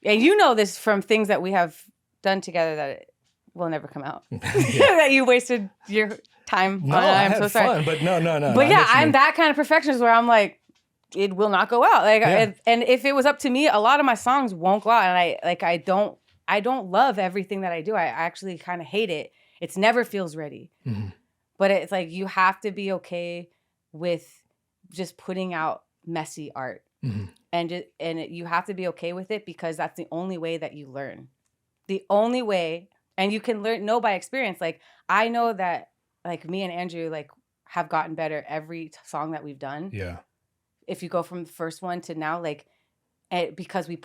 and you know this from things that we have done together that it will never come out. That you wasted your time No, on. I'm so sorry. Fun, but no. But yeah, I'm that kind of perfectionist where I'm like, it will not go out. Like, Yeah. and if it was up to me, a lot of my songs won't go out. And I don't love everything that I do. I actually kind of hate it. It never feels ready. Mm-hmm. But it's like, you have to be okay with just putting out messy art. Mm-hmm. And you have to be okay with it because that's the only way that you learn. The only way, and you can know by experience. Like, I know that like me and Andrew like have gotten better every song that we've done. Yeah. If you go from the first one to now, like, because we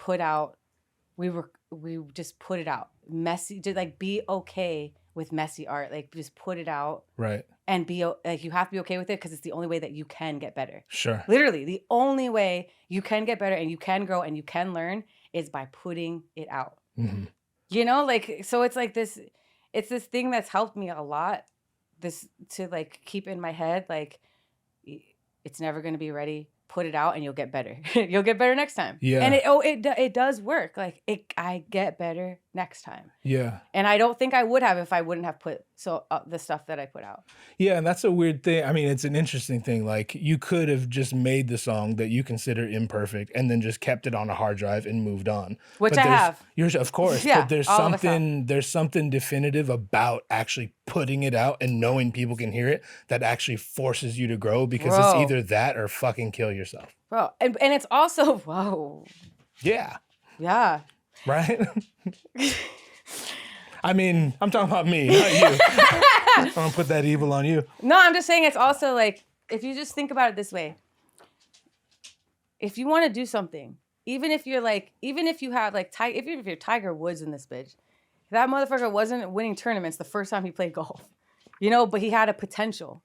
just put it out messy, to like be okay with messy art, like just put it out, Right. and be like, you have to be okay with it because it's the only way that you can get better. Sure. Literally, the only way you can get better and you can grow and you can learn is by putting it out. Mm-hmm. You know, like, so it's like this, it's this thing that's helped me a lot. This to like keep in my head, like, it's never going to be ready. Put it out and you'll get better. You'll get better next time. Yeah. And it does work. Like I get better next time. Yeah. And I don't think I would have if I wouldn't have put the stuff that I put out. Yeah, and that's a weird thing. I mean, it's an interesting thing. Like, you could have just made the song that you consider imperfect and then just kept it on a hard drive and moved on. Which I have. Of course. Yeah, but there's something definitive about actually putting it out and knowing people can hear it that actually forces you to grow, because it's either that or fucking kill yourself. Bro, and it's also, whoa. Yeah. Yeah. Right? I mean, I'm talking about me, not you. I'm going to put that evil on you. No, I'm just saying it's also like, if you just think about it this way, if you want to do something, even if you have like, even if you're Tiger Woods in this bitch, that motherfucker wasn't winning tournaments the first time he played golf, but he had a potential.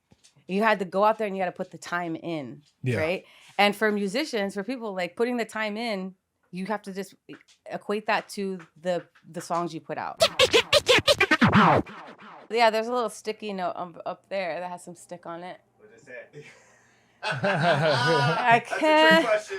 You had to go out there and you had to put the time in, right? And for musicians, for people, like, putting the time in, you have to just equate that to the songs you put out. Yeah, there's a little sticky note up there that has some stick on it. What does it say? I can't. That's a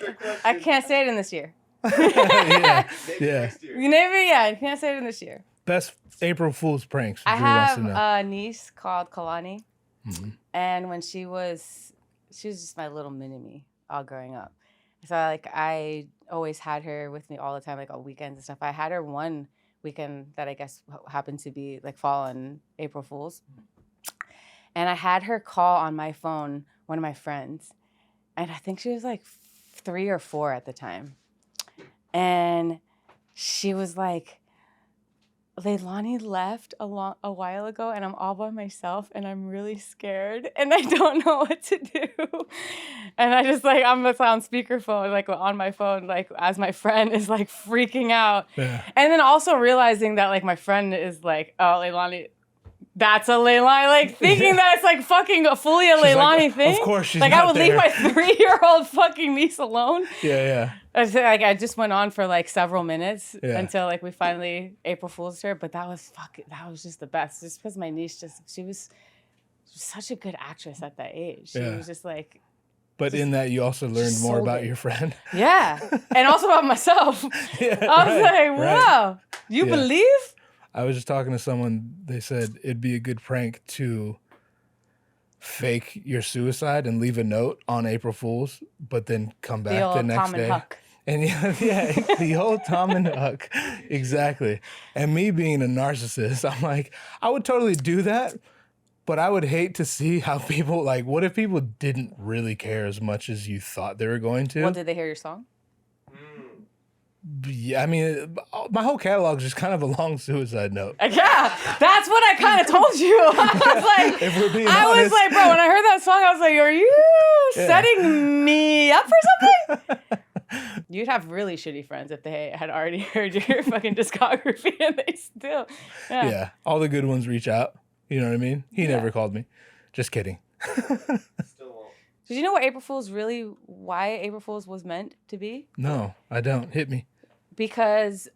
trick question. I can't say it in this year. Yeah. Maybe next year. Maybe, I can't say it in this year. Best April Fool's pranks. I Drew wants to have know. a niece called Kalani, Mm-hmm. and when she was just my little mini-me all growing up. So, like, I always had her with me all the time, like, on weekends and stuff. I had her one weekend that I guess happened to be, like, fall on April Fool's. And I had her call on my phone one of my friends. And I think she was, like, 3 or 4 at the time. And she was like, Leilani left a while ago, and I'm all by myself, and I'm really scared, and I don't know what to do. And I just, like, I'm on speakerphone, like, on my phone, like, as my friend is, like, freaking out. Yeah. And then also realizing that, like, my friend is like, oh, Leilani, that's a Leilani, like, thinking that it's, like, fucking fully a She's Leilani like, thing. Of course she's like, not I would there. leave my 3-year-old fucking niece alone. Yeah. I just went on for like several minutes until like we finally April Fool's her, but that was just the best. Just because my niece she was such a good actress at that age. She was just like. But in that, you also learned more about your friend. Yeah, and also about myself. I was like, wow, you believe? I was just talking to someone. They said it'd be a good prank to fake your suicide and leave a note on April Fool's, but then come back the next day. Huck. And the old Tom and Huck, exactly. And me being a narcissist, I'm like, I would totally do that, but I would hate to see how people, like, what if people didn't really care as much as you thought they were going to? Well, did they hear your song? Yeah, I mean, my whole catalog is just kind of a long suicide note. Yeah, that's what I kind of told you. I was like, If we're being I was honest. like, bro, when I heard that song, I was like, are you setting me up for something? You'd have really shitty friends if they had already heard your fucking discography and they still. Yeah, all the good ones reach out. You know what I mean? He never called me. Just kidding. Still won't. Did you know why April Fool's was meant to be? No, I don't. Hit me. Because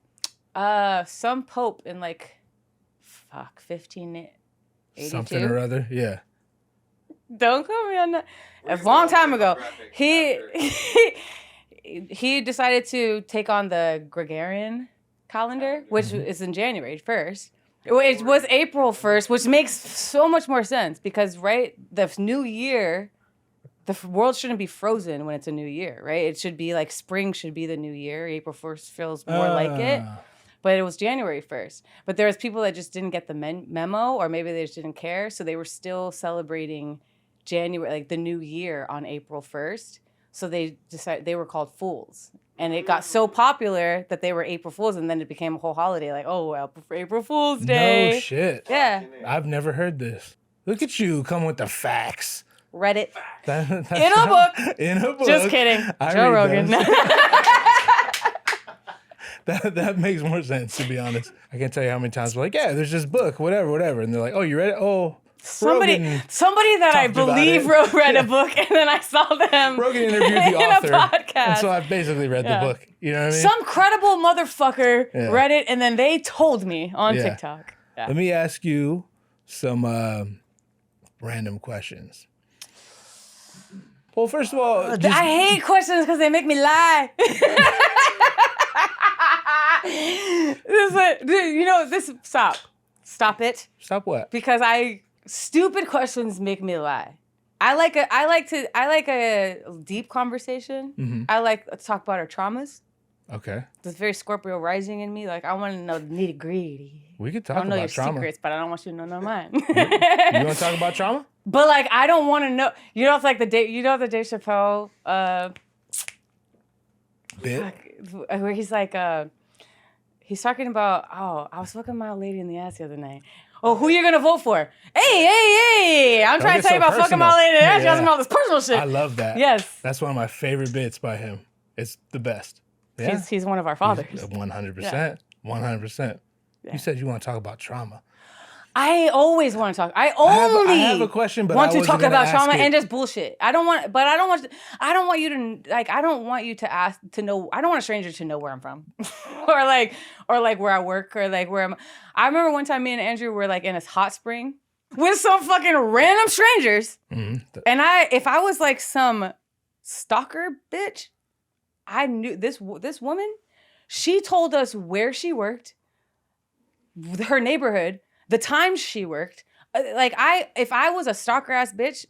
some pope in 1582. Something or other. Yeah. Don't call me on that. A long time ago, he decided to take on the Gregorian calendar, which is in January 1st. It was April 1st, which makes so much more sense because, right, the new year, the world shouldn't be frozen when it's a new year, right? It should be like spring should be the new year. April 1st feels more like it. But it was January 1st. But there was people that just didn't get the memo, or maybe they just didn't care. So they were still celebrating January, like the new year on April 1st. So they decided they were called fools. And it got so popular that they were April Fools, and then it became a whole holiday. Like, oh, well, April Fool's Day. No shit. Yeah. I've never heard this. Look at you, come with the facts. Reddit. That's In a book. In a book. Just kidding. I Joe read Rogan. those. That makes more sense, to be honest. I can't tell you how many times we're like, yeah, there's this book, whatever. And they're like, oh, you read it? Oh, Somebody that I talked about believe it. read a book, and then I saw them Rogan interviewed the in author. a podcast. And so I've basically read the book. You know what I mean? Some credible motherfucker read it, and then they told me on TikTok. Yeah. Let me ask you some random questions. Well, first of all, I hate questions because they make me lie. Stop it. Stop what? Because stupid questions make me lie. I like a deep conversation. Mm-hmm. I like to talk about our traumas. Okay. There's very Scorpio rising in me. Like I want to know the nitty gritty. We could talk I don't know about your trauma. secrets, but I don't want you to know none of mine. You want to talk about trauma? But like I don't want to know. You know, it's like the Dave Chappelle Bit. where he's like he's talking about, I was fucking my old lady in the ass the other night. Oh, who you gonna vote for? Hey! I'm trying to tell you about fucking my old lady in the ass. You asking about this personal shit. I love that. Yes. That's one of my favorite bits by him. It's the best. Yeah. He's one of our fathers. 100%. 100%. Yeah. You said you want to talk about trauma. I always want to talk. I have a question, but want I to wasn't talk gonna about ask trauma it. and just bullshit. I don't want you to like. I don't want you to ask to know. I don't want a stranger to know where I'm from, or like where I work, or like where I'm. I remember one time me and Andrew were like in a hot spring with some fucking random strangers, and if I was like some stalker bitch, I knew this woman. She told us where she worked, her neighborhood. The times she worked, if I was a stalker ass bitch,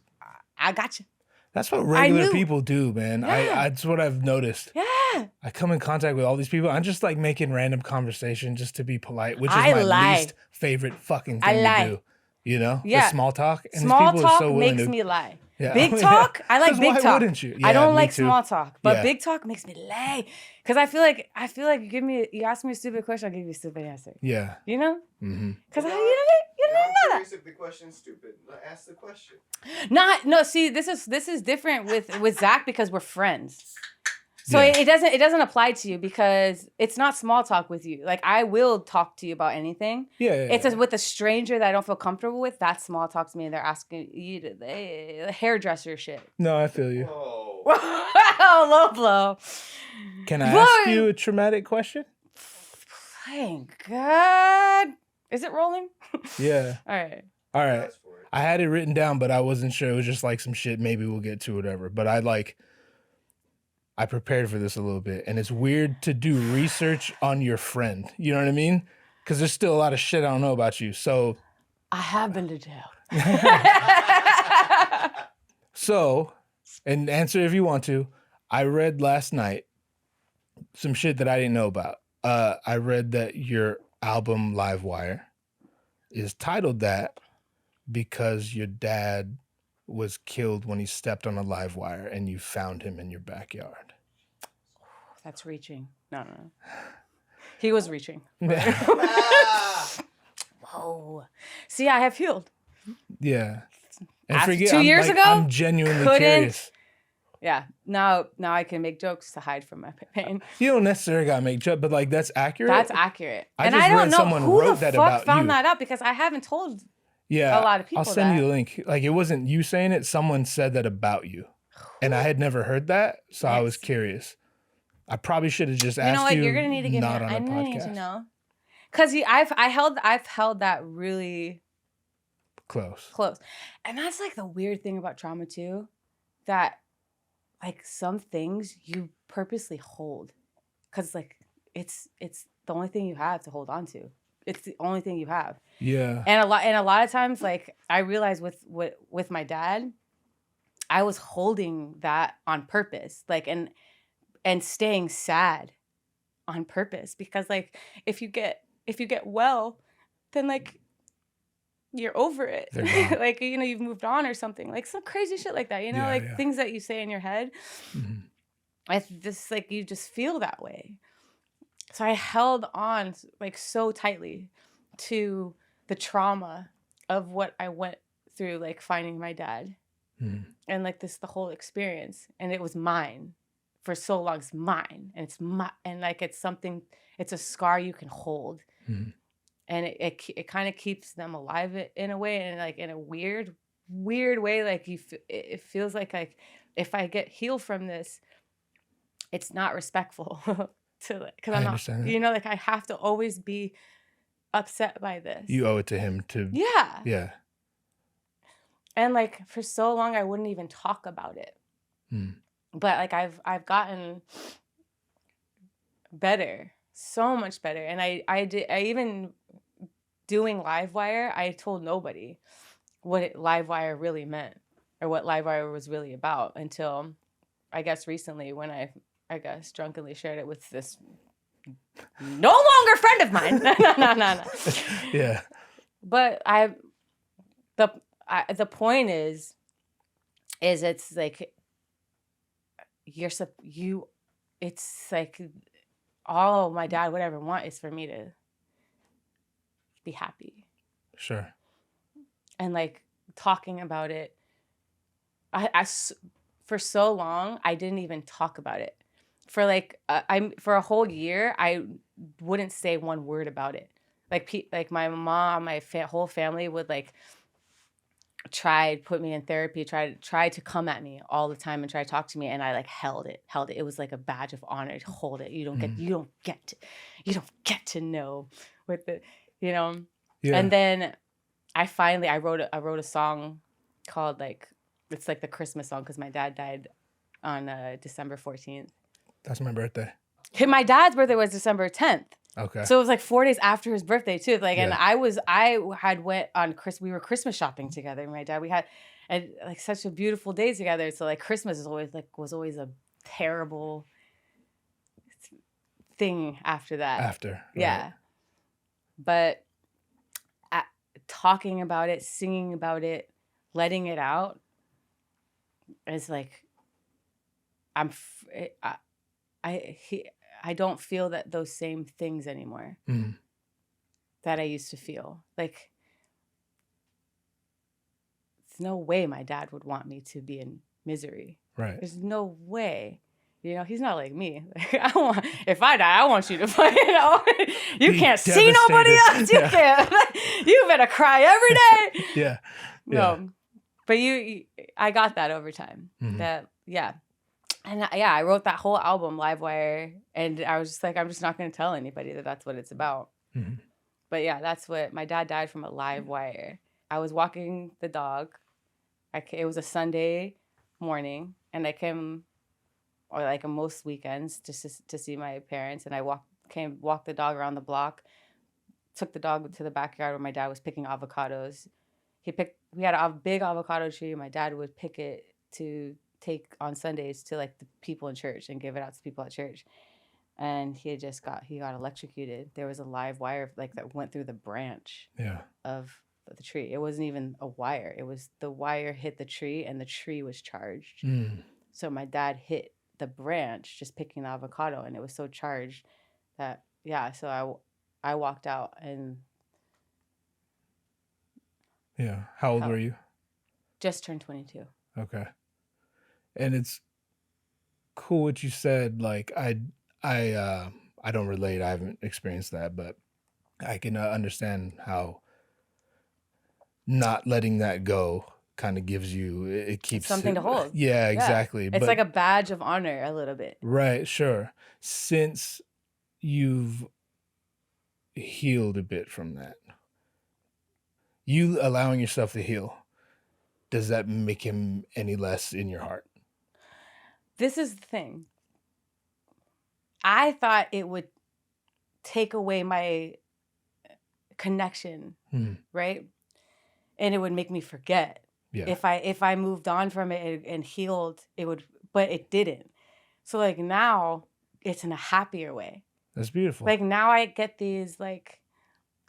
I got you. That's what regular people do, man. Yeah. That's what I've noticed. Yeah. I come in contact with all these people. I'm just like making random conversation just to be polite, which is I my lie. least favorite fucking I thing lie. to do. You know? Yeah. The small talk. And Small people talk are so willing makes to, me lie. Yeah. Big talk, I like 'Cause big why talk. wouldn't you? I Yeah, don't me like too. small talk, but Yeah. big talk makes me lie. Because I feel like you ask me a stupid question, I'll give you a stupid answer. Yeah. You know? Mm-hmm. Because Well, you I'm didn't know that. curious if the question's stupid. Ask the question. See, this is different with Zach because we're friends. So Yeah. it doesn't apply to you because it's not small talk with you. Like I will talk to you about anything. Yeah. It's just with a stranger that I don't feel comfortable with. That's small talk to me. They're asking you to hairdresser shit. No, I feel you. Whoa. Low blow. Can I ask you a traumatic question? Thank God. Is it rolling? Yeah. All right. All right. That's for it. I had it written down, but I wasn't sure. It was just like some shit. Maybe we'll get to whatever. But I prepared for this a little bit, and it's weird to do research on your friend. You know what I mean? Because there's still a lot of shit I don't know about you. So, I have been to jail. so, and answer if you want to. I read last night some shit that I didn't know about. I read that your album Livewire is titled that because your dad was killed when he stepped on a live wire and you found him in your backyard. That's reaching. No. He was reaching. Ah! Whoa. See, I have healed. Yeah. And After forget, 2 years ago, I'm genuinely couldn't- curious. Yeah. Now I can make jokes to hide from my pain. You don't necessarily gotta make jokes, but like that's accurate. That's accurate. I And just I don't read know someone who wrote the that fuck about found you. that out because I haven't told Yeah, a lot of people I'll send that. you the link. Like it wasn't you saying it; someone said that about you, and I had never heard that, so I was Yes. curious. I probably should have just asked You know what? you. You're gonna need to get not me. on I a need to podcast. know. Cause I've held that really Close. close, and that's like the weird thing about trauma too, that like some things you purposely hold, cause like it's the only thing you have to hold on to. It's the only thing you have. Yeah. And a lot of times, like I realized with my dad, I was holding that on purpose, like and staying sad on purpose because like if you get well, then like you're over it. They're gone. Like you've moved on or something, like some crazy shit like that. Yeah, yeah. Things that you say in your head. Mhm. You just feel that way. So I held on like so tightly to the trauma of what I went through, like finding my dad Mhm. and like the whole experience. And it was mine for so long. It's mine. And it's it's a scar you can hold. Mhm. And it kind of keeps them alive in a way, and like in a weird way, like it feels like if I get healed from this, it's not respectful to like, because I I'm not, understand that. like I have to always be upset by this. You owe it to him to. Yeah. Yeah. And like for so long I wouldn't even talk about it. Mm. But like I've gotten better So much better. And I even doing Livewire, I told nobody what Livewire really meant or what Livewire was really about until I guess recently when I guess drunkenly shared it with this no longer friend of mine. No. Yeah. But the point is it's like it's like all my dad would ever want is for me to be happy. Sure. And like talking about it, I for so long I didn't even talk about it. For like for a whole year I wouldn't say one word about it. Like my mom, my whole family would like put me in therapy, try to come at me all the time and try to talk to me, and I like held it. It was like a badge of honor to hold it. You don't get to know with the, you know. Yeah. And then I wrote a song called like, it's like the Christmas song because my dad died on December 14th. That's my birthday. My dad's birthday was December 10th. Okay. So it was like 4 days after his birthday too. Like, and Yeah. I had went on we were Christmas shopping together. My dad, we had and like such a beautiful day together. So like Christmas was always a terrible thing after that. Right. Yeah. But talking about it, singing about it, letting it out is like, I don't feel those same things anymore that I used to feel. Like, there's no way my dad would want me to be in misery. Right. There's no way. You know, he's not like me. Like, if I die, I want you to, you can't see nobody else. You can't. You better cry every day. Yeah. No, but I got that over time. And I wrote that whole album, Livewire, and I was just like, I'm just not going to tell anybody that that's what it's about. But yeah, that's what my dad died from, a live wire. I was walking the dog. It was a Sunday morning, and I came, or like most weekends, just to see my parents, and I walked the dog around the block, took the dog to the backyard where my dad was picking avocados. We had a big avocado tree. My dad would pick it to take on Sundays to like the people in church and give it out to people at church. And he got electrocuted. There was a live wire like that went through the branch of the tree. It wasn't even a wire. It was the wire hit the tree and the tree was charged. So my dad hit the branch just picking the avocado, and it was so charged that so I walked out and How old were you? Just turned 22. Okay. And it's cool what you said. Like I don't relate. I haven't experienced that, but I can understand how not letting that go kind of gives you, it keeps it's something to hold. Yeah, exactly. It's like a badge of honor a little bit. Right. Sure. Since you've healed a bit from that, you allowing yourself to heal, does that make him any less in your heart? This is the thing. I thought it would take away my connection, right? And it would make me forget. Yeah. If I moved on from it and healed, it would, but it didn't. So like now it's in a happier way. That's beautiful. Like now I get these like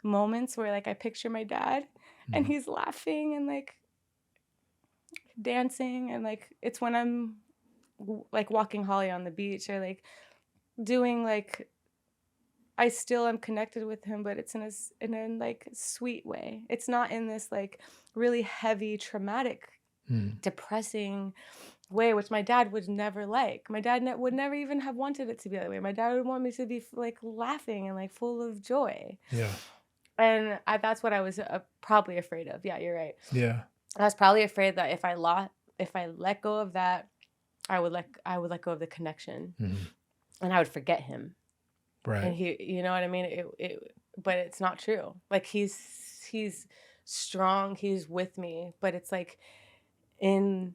moments where like I picture my dad and he's laughing and like dancing, and like it's when I'm like walking Holly on the beach or like doing like, I still am connected with him, but it's in a like sweet way. It's not in this like really heavy, traumatic, depressing way, which my dad would never like. My dad would never even have wanted it to be that way. My dad would want me to be like laughing and like full of joy. Yeah. And that's what I was probably afraid of. Yeah, you're right. Yeah. I was probably afraid that if I let go of that, I would let go of the connection, and I would forget him. Right. And he, you know what I mean? But it's not true. Like he's strong. He's with me, but it's like in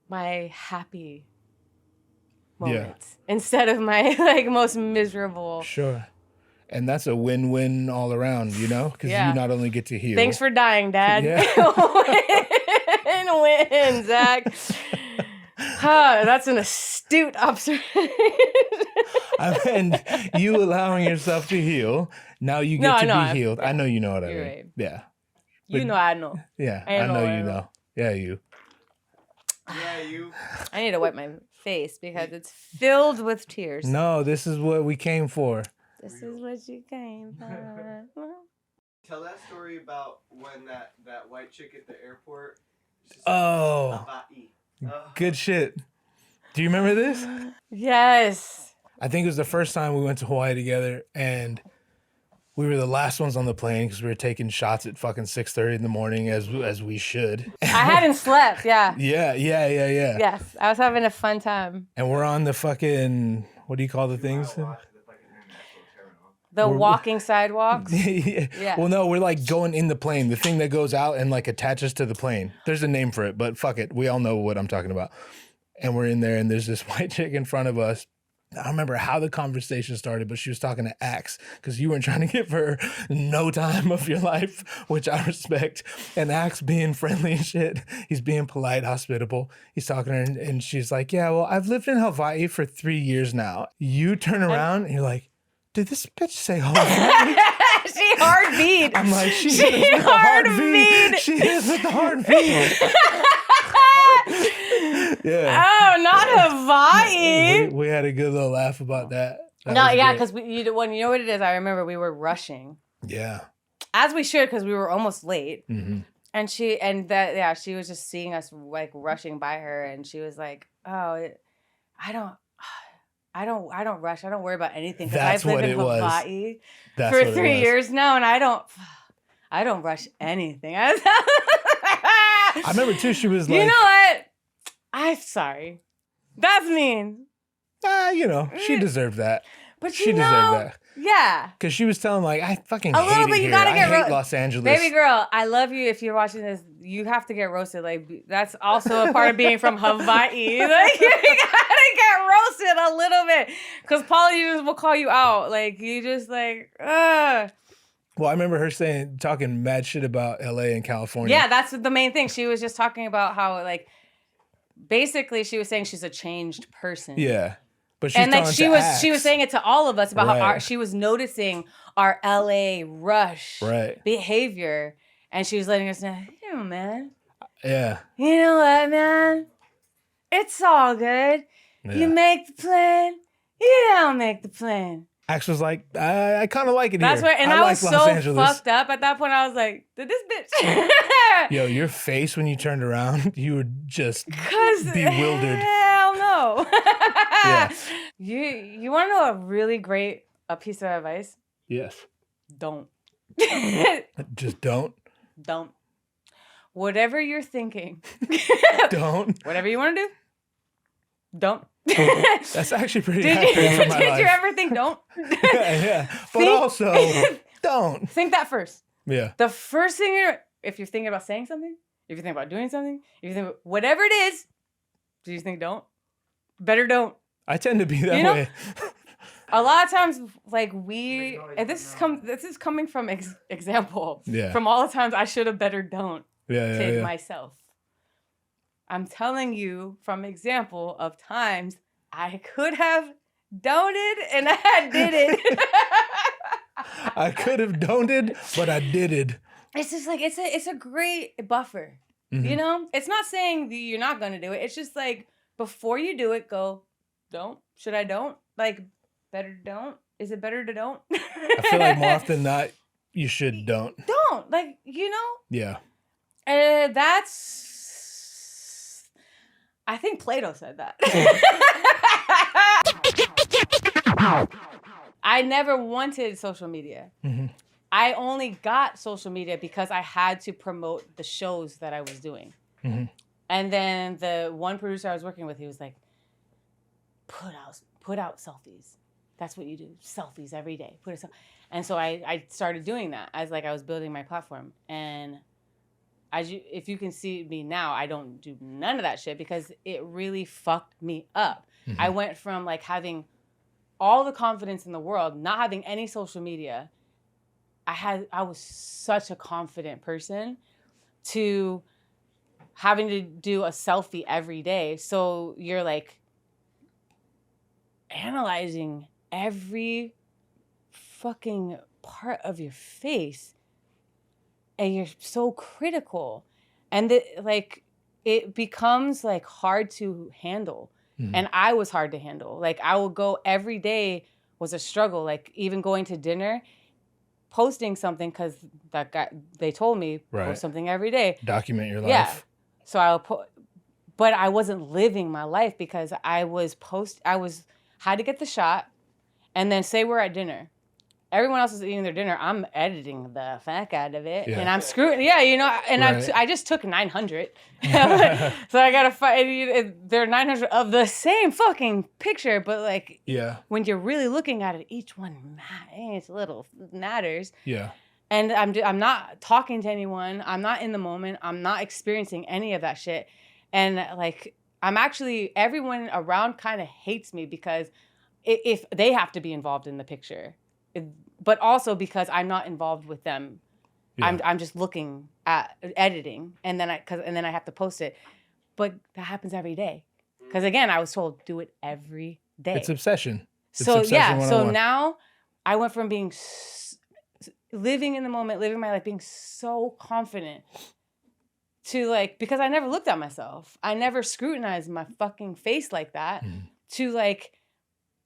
my happy moments instead of my like most miserable. Sure. And that's a win-win all around, you know? Because you not only get to heal. Thanks for dying, Dad. Yeah. win, Zach. That's an astute observation. And you allowing yourself to heal. Now you get to be healed. I know you know what I mean. Right. Yeah. You know I know. Yeah, I know you know. Yeah, you. Yeah, you. I need to wipe my face because it's filled with tears. No, this is what we came for. This is what you came for. Tell that story about when that white chick at the airport. Oh, good shit. Do you remember this? Yes. I think it was the first time we went to Hawaii together, and we were the last ones on the plane because we were taking shots at fucking 6:30 in the morning as we should. I hadn't slept, yeah. Yeah. Yes, I was having a fun time. And we're on the fucking, what do you call the things? The walking sidewalks. Yeah. Well, no, we're like going in the plane. The thing that goes out and like attaches to the plane. There's a name for it, but fuck it. We all know what I'm talking about. And we're in there and there's this white chick in front of us. I don't remember how the conversation started, but she was talking to Axe because you weren't trying to give her no time of your life, which I respect. And Axe being friendly and shit, he's being polite, hospitable. He's talking to her and she's like, yeah, well, I've lived in Hawaii for 3 years now. You turn around and you're like, did this bitch say Hawaii? She hard beat. I'm like, she is hard beat. She is with the hard beat. Yeah. Oh, not Hawaii. We had a good little laugh about that. Because when you know what it is, I remember we were rushing. Yeah. As we should, because we were almost late. Mm-hmm. And she was just seeing us like rushing by her, and she was like, "Oh, I don't rush. I don't worry about anything because I've lived in Hawaii for 3 years now, and I don't rush anything." I remember too. She was like, "You know what? I'm sorry. That's mean." She deserved that. But she deserved that. Yeah. Because she was telling like, I fucking a hate little it bit. here. You gotta get I hate Los Angeles. Baby girl, I love you. If you're watching this, you have to get roasted. Like that's also a part of being from Hawaii. Like you gotta get roasted a little bit because Polynesians will call you out. Like you just like, ugh. Well, I remember her talking mad shit about LA and California. Yeah, that's the main thing. She was just talking about how like, basically, she was saying she's a changed person. Yeah. But she was saying it to all of us about how she was noticing our LA rush behavior, and she was letting us know, man. Yeah. You know what, man? It's all good. Yeah. You make the plan. You don't make the plan. Axe was like, I kind of like it That's here. And I was so fucked up at that point. I was like, did this bitch? Yo, your face when you turned around, you were just bewildered. Hell no. Yeah. You want to know a really great piece of advice? Yes. Don't. Just don't. Don't. Whatever you're thinking. Don't. Whatever you want to do. Don't. That's actually pretty accurate for my life. Did you ever think don't? Yeah. But also, don't. Think that first. Yeah. The first thing if you're thinking about saying something, if you're thinking about doing something, if you think about whatever it is, do you think don't? Better don't. I tend to be that way. A lot of times, like and this is coming from example. Yeah. From all the times I should have better don't. Yeah. Myself. I'm telling you from example of times I could have don'ted and I did it. I could have don'ted, but I did it. It's just like it's a great buffer. Mm-hmm. You know? It's not saying that you're not gonna do it. It's just like before you do it, go, don't. Should I don't? Like better don't? Is it better to don't? I feel like more often than not, you should don't. Don't. Like, Yeah. That's I think Plato said that. I never wanted social media. Mm-hmm. I only got social media because I had to promote the shows that I was doing. Mm-hmm. And then the one producer I was working with, he was like, put out selfies. That's what you do. Selfies every day. And so I started doing that as like I was building my platform. And if you can see me now, I don't do none of that shit because it really fucked me up. I went from like having all the confidence in the world, not having any social media. I was such a confident person to having to do a selfie every day. So you're like analyzing every fucking part of your face, and you're so critical, and it becomes like hard to handle. And I was hard to handle. Like I would go every day was a struggle. Like even going to dinner, posting something because that guy, they told me post something every day. Document your life. Yeah. So I'll but I wasn't living my life because I had to get the shot, and then say we're at dinner. Everyone else is eating their dinner. I'm editing the fuck out of it, and I'm screwing. Yeah, you know, and I just took 900, so I gotta find. There are 900 of the same fucking picture, but like, when you're really looking at it, each one it's little matters. Yeah. And I'm not talking to anyone. I'm not in the moment. I'm not experiencing any of that shit, and like everyone around kind of hates me because if they have to be involved in the picture. But also because I'm not involved with them. Yeah. I'm just looking at editing, and then I have to post it. But that happens every day. Because again, I was told do it every day. It's obsession. So now I went from being living in the moment, living my life, being so confident to like, because I never looked at myself. I never scrutinized my fucking face like that. To like,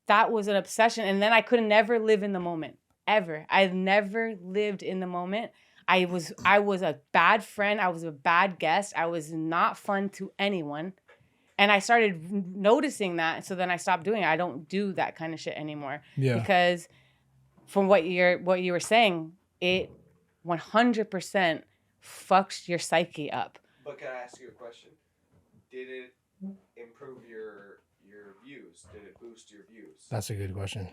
that was an obsession. And then I could never live in the moment, ever. I've never lived in the moment. I was a bad friend. I was a bad guest. I was not fun to anyone. And I started noticing that. So then I stopped doing it. I don't do that kind of shit anymore. Yeah. Because from what you were saying, it 100% fucks your psyche up. But can I ask you a question? Did it improve your views? Did it boost your views? That's a good question.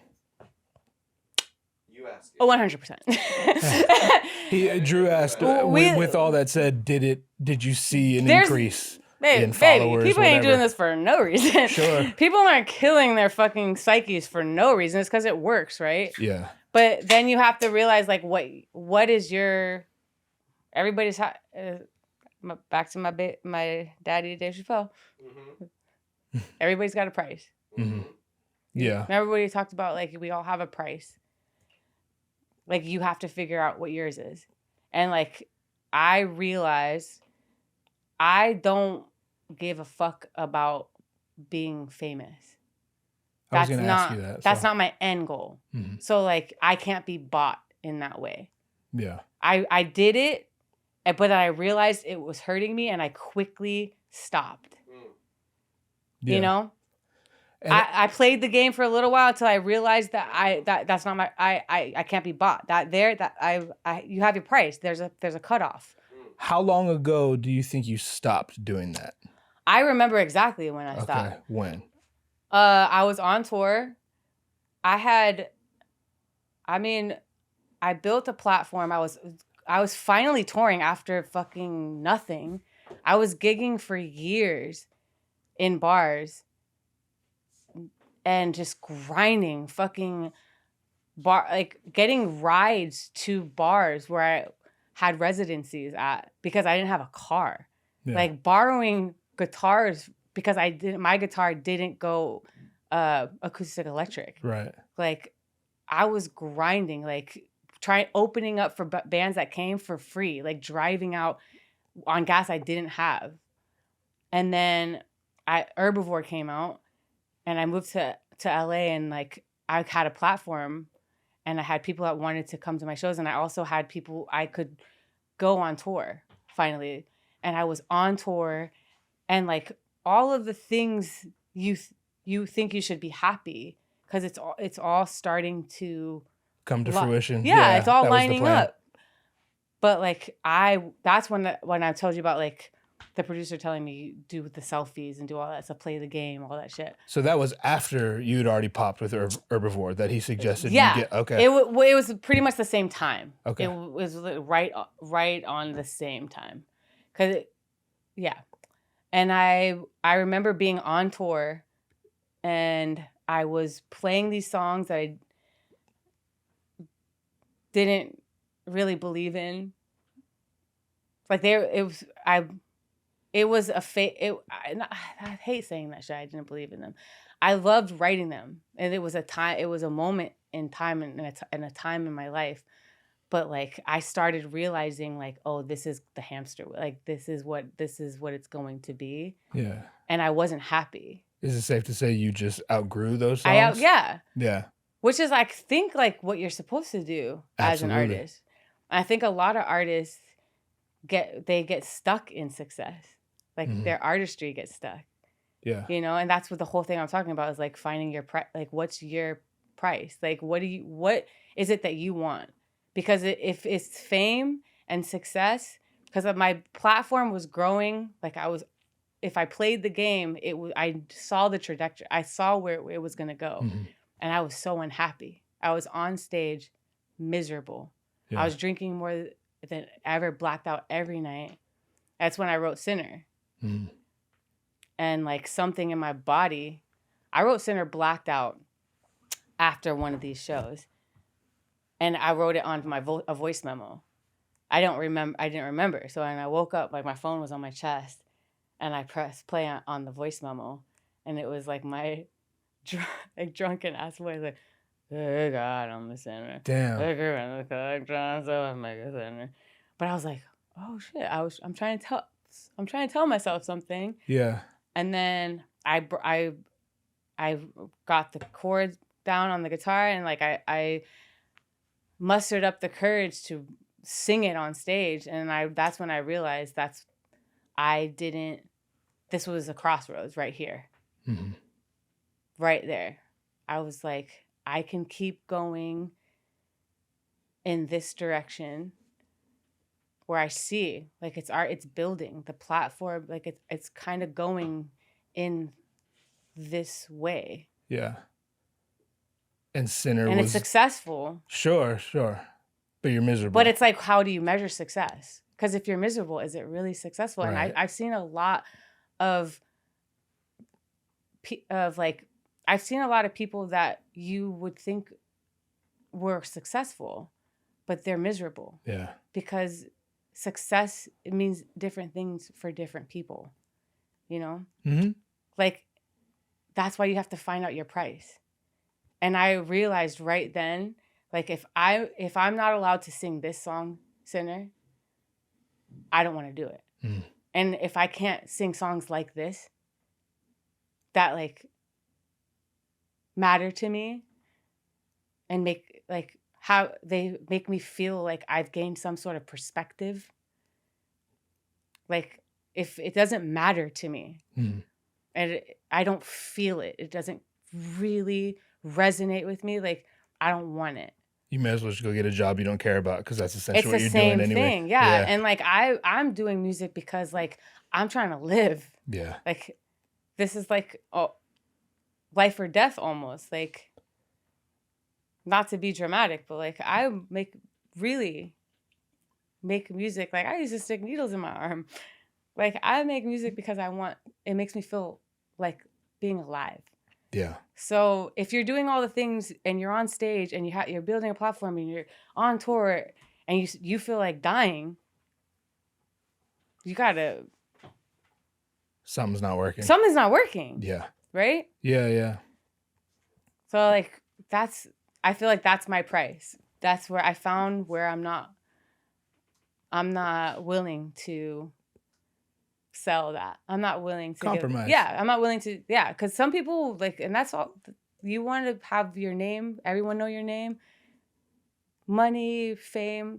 You asked it. Oh, 100%. Drew asked, with all that said, did you see an increase in followers? People ain't doing this for no reason. Sure. People aren't killing their fucking psyches for no reason. It's because it works, right? Yeah. But then you have to realize, like, what is your... Everybody's... back to my daddy, Dave Chappelle. Everybody's got a price. Yeah. Everybody talked about, like, we all have a price. Like, you have to figure out what yours is. And, like, I realize I don't give a fuck about being famous. I was going to ask you that. That's not my end goal. So, like, I can't be bought in that way. Yeah. I did it, but I realized it was hurting me, and I quickly stopped. Yeah. You know? I played the game for a little while until I realized that that's not my I can't be bought. You have your price. There's a cutoff. How long ago do you think you stopped doing that? I remember exactly when I stopped. Okay. When? I was on tour. I built a platform. I was finally touring after fucking nothing. I was gigging for years in bars and just grinding fucking like getting rides to bars where I had residencies at because I didn't have a car. Yeah. Like borrowing guitars because my guitar didn't go acoustic electric. Right. Like I was grinding, like opening up for bands that came for free, like driving out on gas I didn't have. And then Herbivore came out and I moved to LA, and like I had a platform and I had people that wanted to come to my shows, and I also had people I could go on tour finally. And I was on tour, and like all of the things you think you should be happy because it's all starting to come to fruition. Yeah, it's all lining up. But like that's when I told you about like the producer telling me do the selfies and do all that stuff, play the game, all that shit. So that was after you'd already popped with Herbivore that he suggested. Yeah. You get, okay. It was pretty much the same time. Okay. It was right on the same time. And I remember being on tour and I was playing these songs that I didn't really believe in. Like it was a I hate saying that shit. I didn't believe in them. I loved writing them, and it was a moment in time and a time in my life. But like I started realizing like, oh, this is the hamster. Like this is what it's going to be. Yeah. And I wasn't happy. Is it safe to say you just outgrew those songs? Yeah. Yeah. Which is I think like what you're supposed to do as an artist. I think a lot of artists get stuck in success. Like their artistry gets stuck. Yeah. You know, and that's what the whole thing I'm talking about is like finding your price. Like, what's your price? Like, what is it that you want? Because if it's fame and success, because my platform was growing, like if I played the game, I saw the trajectory. I saw where it was going to go. And I was so unhappy. I was on stage miserable. Yeah. I was drinking more than ever, blacked out every night. That's when I wrote Sinner. And like something in my body, I wrote Sinner blacked out after one of these shows. And I wrote it on a voice memo. I didn't remember. So when I woke up, like my phone was on my chest, and I pressed play on the voice memo, and it was like my drunken ass voice, like, "Hey God, I'm a sinner." Damn. But I was like, oh shit! I'm trying to tell myself something. Yeah. And then I got the chords down on the guitar, and like I mustered up the courage to sing it on stage, and that's when I realized this was a crossroads right here. Right there. I was like, I can keep going in this direction where I see like it's building the platform, like it's kind of going in this way. Yeah. And Sinner and was... it's successful. Sure. But you're miserable. But it's like, how do you measure success? Because if you're miserable, is it really successful? Right. And I've seen a lot of people that you would think were successful, but they're miserable. Yeah. Because success, it means different things for different people, you know? Like, that's why you have to find out your price. And I realized right then, like, if I'm not allowed to sing this song, Sinner, I don't want to do it. And if I can't sing songs like this, that, like, matter to me and make, like, how they make me feel like I've gained some sort of perspective. Like, if it doesn't matter to me and I don't feel it, it doesn't really resonate with me, like, I don't want it. You may as well just go get a job you don't care about, because that's essentially what you're doing anyway. It's the same thing, yeah. And, like, I'm doing music because, like, I'm trying to live. Yeah. Like, this is, like, life or death almost. Like, not to be dramatic, but, like, I make music. Like, I used to stick needles in my arm. Like, I make music because it makes me feel like being alive. Yeah. So if you're doing all the things and you're on stage and you're building a platform and you're on tour and you feel like dying, you gotta. Something's not working. Something's not working. Yeah. Right? Yeah. So, like, I feel like that's my price. That's where I found where I'm not willing to sell that. I'm not willing to compromise. I'm not willing to, because some people, like, and that's all, you want to have your name, everyone know your name, money, fame,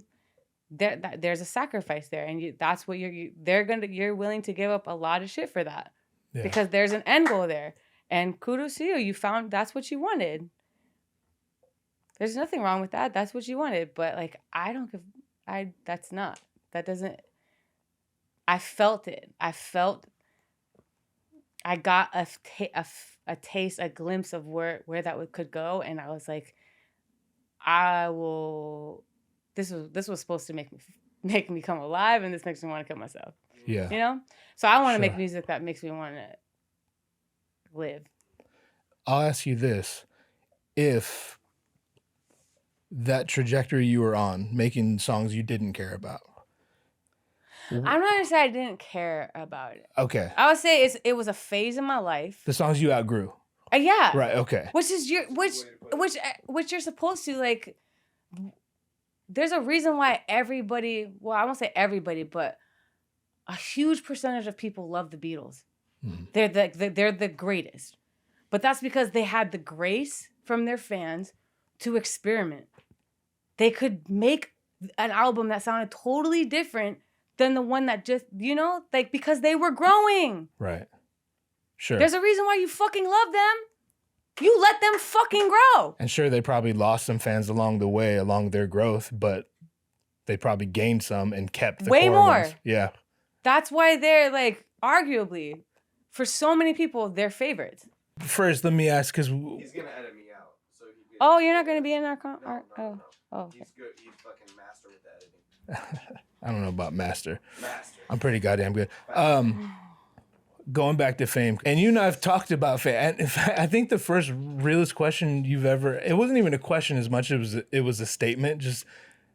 there's a sacrifice there, and that's what you're willing to give up a lot of shit for that, because there's an end goal there, and kudos to you found that's what you wanted. There's nothing wrong with that. That's what you wanted, but, like, I felt it. I got a taste, a glimpse of where that could go, and I was like, this was supposed to make me come alive, and this makes me want to kill myself. Yeah. You know? So I want to make music that makes me want to live. I'll ask you this. If that trajectory you were on, making songs you didn't care about. I'm not going to say I didn't care about it. Okay. I would say it was a phase in my life. The songs you outgrew. Yeah. Right, okay. Which you're supposed to, like, there's a reason why everybody, well, I won't say everybody, but a huge percentage of people love the Beatles. They're the greatest. But that's because they had the grace from their fans to experiment. They could make an album that sounded totally different than the one that just, like, because they were growing. Right. Sure. There's a reason why you fucking love them. You let them fucking grow. And sure, they probably lost some fans along the way, along their growth, but they probably gained some and kept the way core more. ones. Yeah. That's why they're, like, arguably, for so many people, they're favorites. First, let me ask, because... He's going to edit me out. So he can, oh, you're not going to be in our... No. Oh, okay. He's good. He's fucking master with the editing. I don't know about master. Master. I'm pretty goddamn good. Going back to fame, and you and I have talked about fame. And in fact, I think the first realest question you've ever, it wasn't even a question as much as it was a statement, just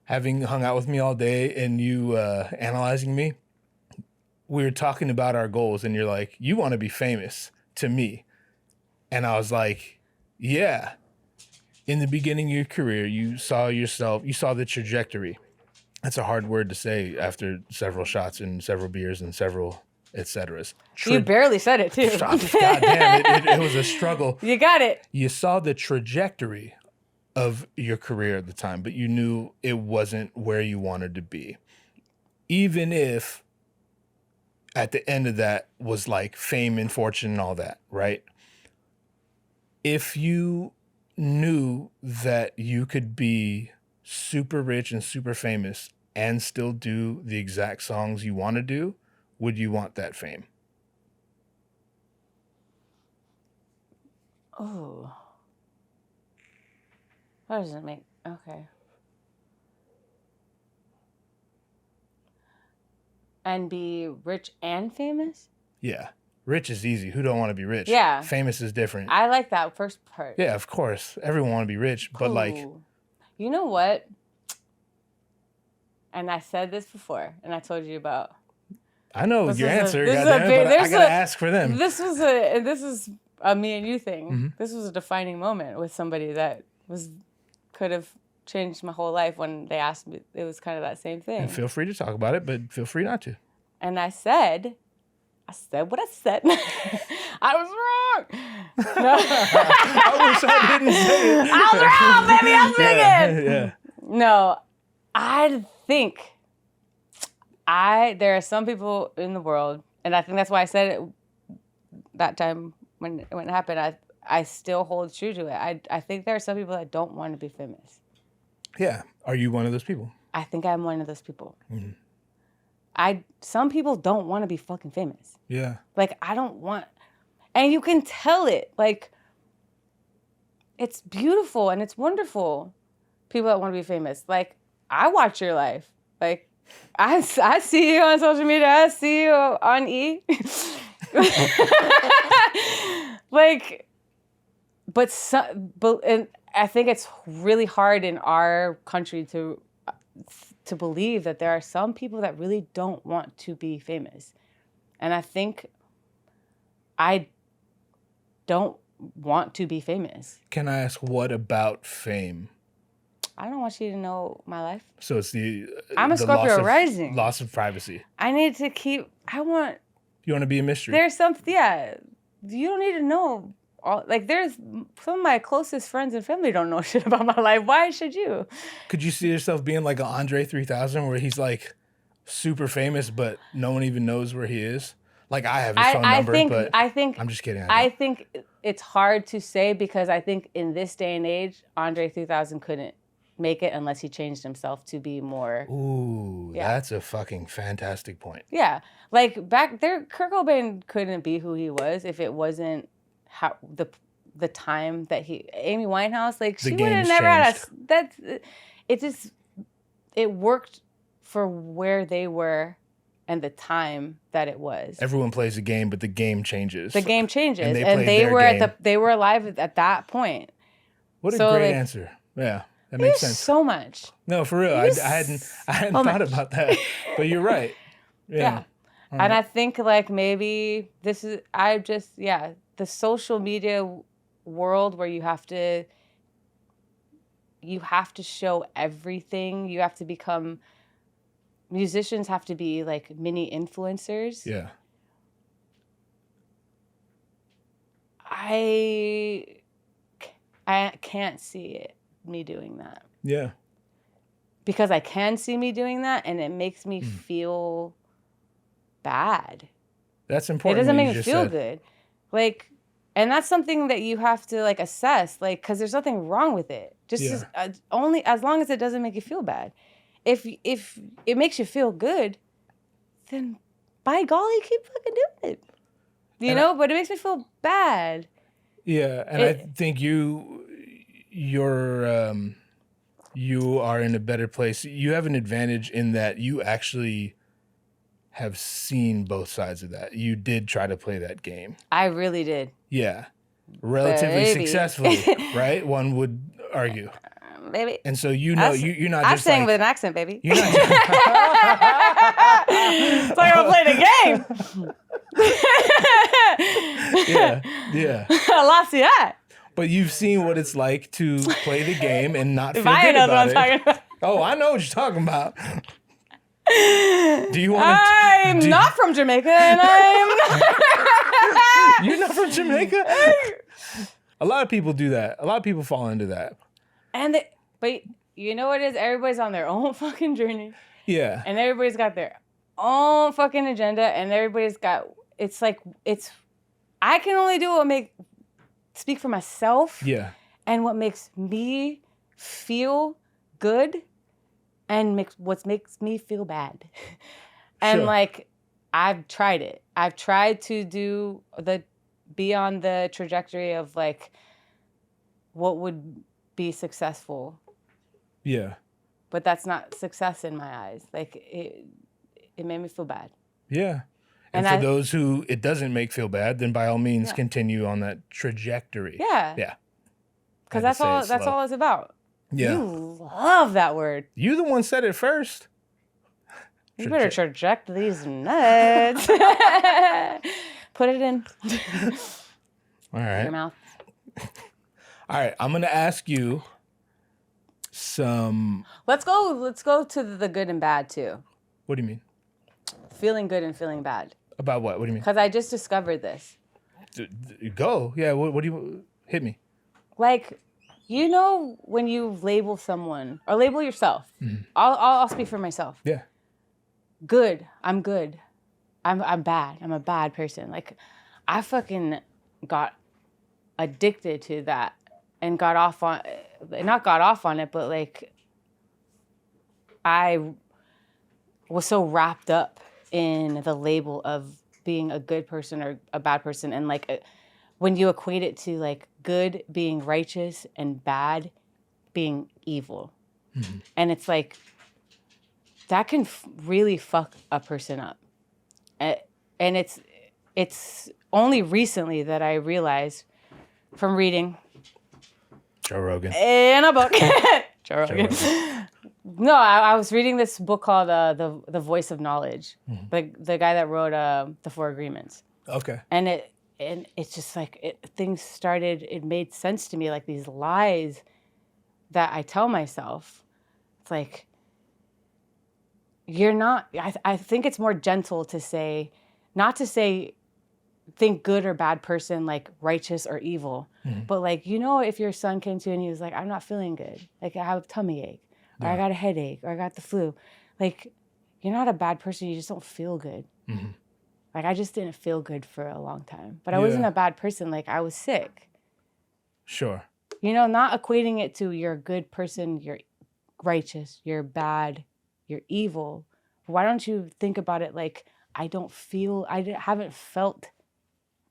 having hung out with me all day and you analyzing me. We were talking about our goals and you're like, you want to be famous to me. And I was like, yeah. In the beginning of your career, you saw the trajectory. That's a hard word to say after several shots and several beers and several et ceteras. You barely said it, too. God damn, it was a struggle. You got it. You saw the trajectory of your career at the time, but you knew it wasn't where you wanted to be. Even if at the end of that was like fame and fortune and all that, right? If you knew that you could be super rich and super famous and still do the exact songs you want to do, would you want that fame? Oh. What does it make? Okay. And be rich and famous? Yeah. Rich is easy. Who don't want to be rich? Yeah. Famous is different. I like that first part. Yeah, of course. Everyone want to be rich, but like... You know what? And I said this before, and I told you about... I know your answer, but I gotta ask for them. This is a me and you thing. Mm-hmm. This was a defining moment with somebody that could have changed my whole life when they asked me. It was kind of that same thing. And feel free to talk about it, but feel free not to. And I said what I said. I was wrong. No. I wish I didn't say it. I was wrong, baby. I'm singing. Yeah. No, I think there are some people in the world, and I think that's why I said it that time when it happened. I still hold true to it. I think there are some people that don't want to be famous. Yeah. Are you one of those people? I think I'm one of those people. Mm-hmm. Some people don't want to be fucking famous. Yeah. Like, I don't want, and you can tell it. Like, it's beautiful and it's wonderful. People that want to be famous. Like, I watch your life. Like, I see you on social media. I see you on E. Like, and I think it's really hard in our country to believe that there are some people that really don't want to be famous. And I think I don't want to be famous. Can I ask, what about fame? I don't want you to know my life. So it's I'm a Scorpio rising. Loss of privacy. I need to you want to be a mystery. There's something, yeah. You don't need to know. There's some of my closest friends and family don't know shit about my life. Why should you? Could you see yourself being like an Andre 3000 where he's like super famous, but no one even knows where he is? Like, I have his phone number, but I'm just kidding. I think it's hard to say because I think in this day and age, Andre 3000 couldn't make it unless he changed himself to be more. Ooh, yeah. That's a fucking fantastic point. Yeah. Like, back there, Kurt Cobain couldn't be who he was if it wasn't how the time that Amy Winehouse, like, she would have never had it worked for where they were and the time that it was. Everyone plays a game, but the game changes. The game changes, And they were alive at that point. What a great answer. Yeah, that makes sense. So much. No, for real. I hadn't thought about that, but you're right. Yeah. And I think like maybe this is the social media world where you have to show everything. You have to become musicians have to be like mini influencers. Yeah. I can't see me doing that. Yeah. Because I can see me doing that and it makes me feel bad. That's important. It doesn't make me feel good. Like, and that's something that you have to like assess, like, because there's nothing wrong with it. Just only as long as it doesn't make you feel bad. If it makes you feel good, then by golly, keep fucking doing it. You know, but it makes me feel bad. Yeah, and I think you are in a better place. You have an advantage in that you actually have seen both sides of that. You did try to play that game. I really did. Yeah. Relatively successfully, right? One would argue. Baby. And so you're not just I'm saying with an accent, baby. You're not it's like I'm playing a game. Yeah. Lassie hat. But you've seen what it's like to play the game and not feel If I good know about what I'm it. talking about. Oh, I know what you're talking about. Do you want to? I'm not from Jamaica, and I'm not. You're not from Jamaica? A lot of people do that. A lot of people fall into that. But you know what it is? Everybody's on their own fucking journey. Yeah. And everybody's got their own fucking agenda, and everybody's got. I can only do speak for myself. Yeah. And what makes me feel good and what makes me feel bad. And like, I've tried it. I've tried to be on the trajectory of like, what would be successful. Yeah. But that's not success in my eyes. Like, it made me feel bad. Yeah. And for those who it doesn't make feel bad, then by all means continue on that trajectory. Yeah. Yeah. Because that's all it's about. Yeah. You love that word. You the one said it first. You better traject these nuts. Put it in. All right. Your mouth. All right. I'm going to ask you some. Let's go to the good and bad too. What do you mean? Feeling good and feeling bad. About what? What do you mean? Because I just discovered this. Go. Yeah. What do you hit me? Like, you know, when you label someone or label yourself, I'll speak for myself. Yeah. Good. I'm good. I'm bad. I'm a bad person. Like, I fucking got addicted to that and not got off on it, but like, I was so wrapped up in the label of being a good person or a bad person. And like, when you equate it to like good being righteous and bad being evil. Mm-hmm. And it's like, that can really fuck a person up. And it's only recently that I realized from reading Joe Rogan in a book. Joe Rogan. No, I was reading this book called The Voice of Knowledge. Mm-hmm. The guy that wrote The Four Agreements. Okay. And it's just like it made sense to me, like these lies that I tell myself. It's like, you're not, I think it's more gentle to say, not to say think good or bad person, like righteous or evil, but like, you know, if your son came to you and he was like, I'm not feeling good, like I have a tummy ache, or I got a headache, or I got the flu, like, you're not a bad person, you just don't feel good. Mm-hmm. Like, I just didn't feel good for a long time, but I wasn't a bad person, like I was sick. Sure. You know, not equating it to you're a good person, you're righteous, you're bad, you're evil. Why don't you think about it like, I haven't felt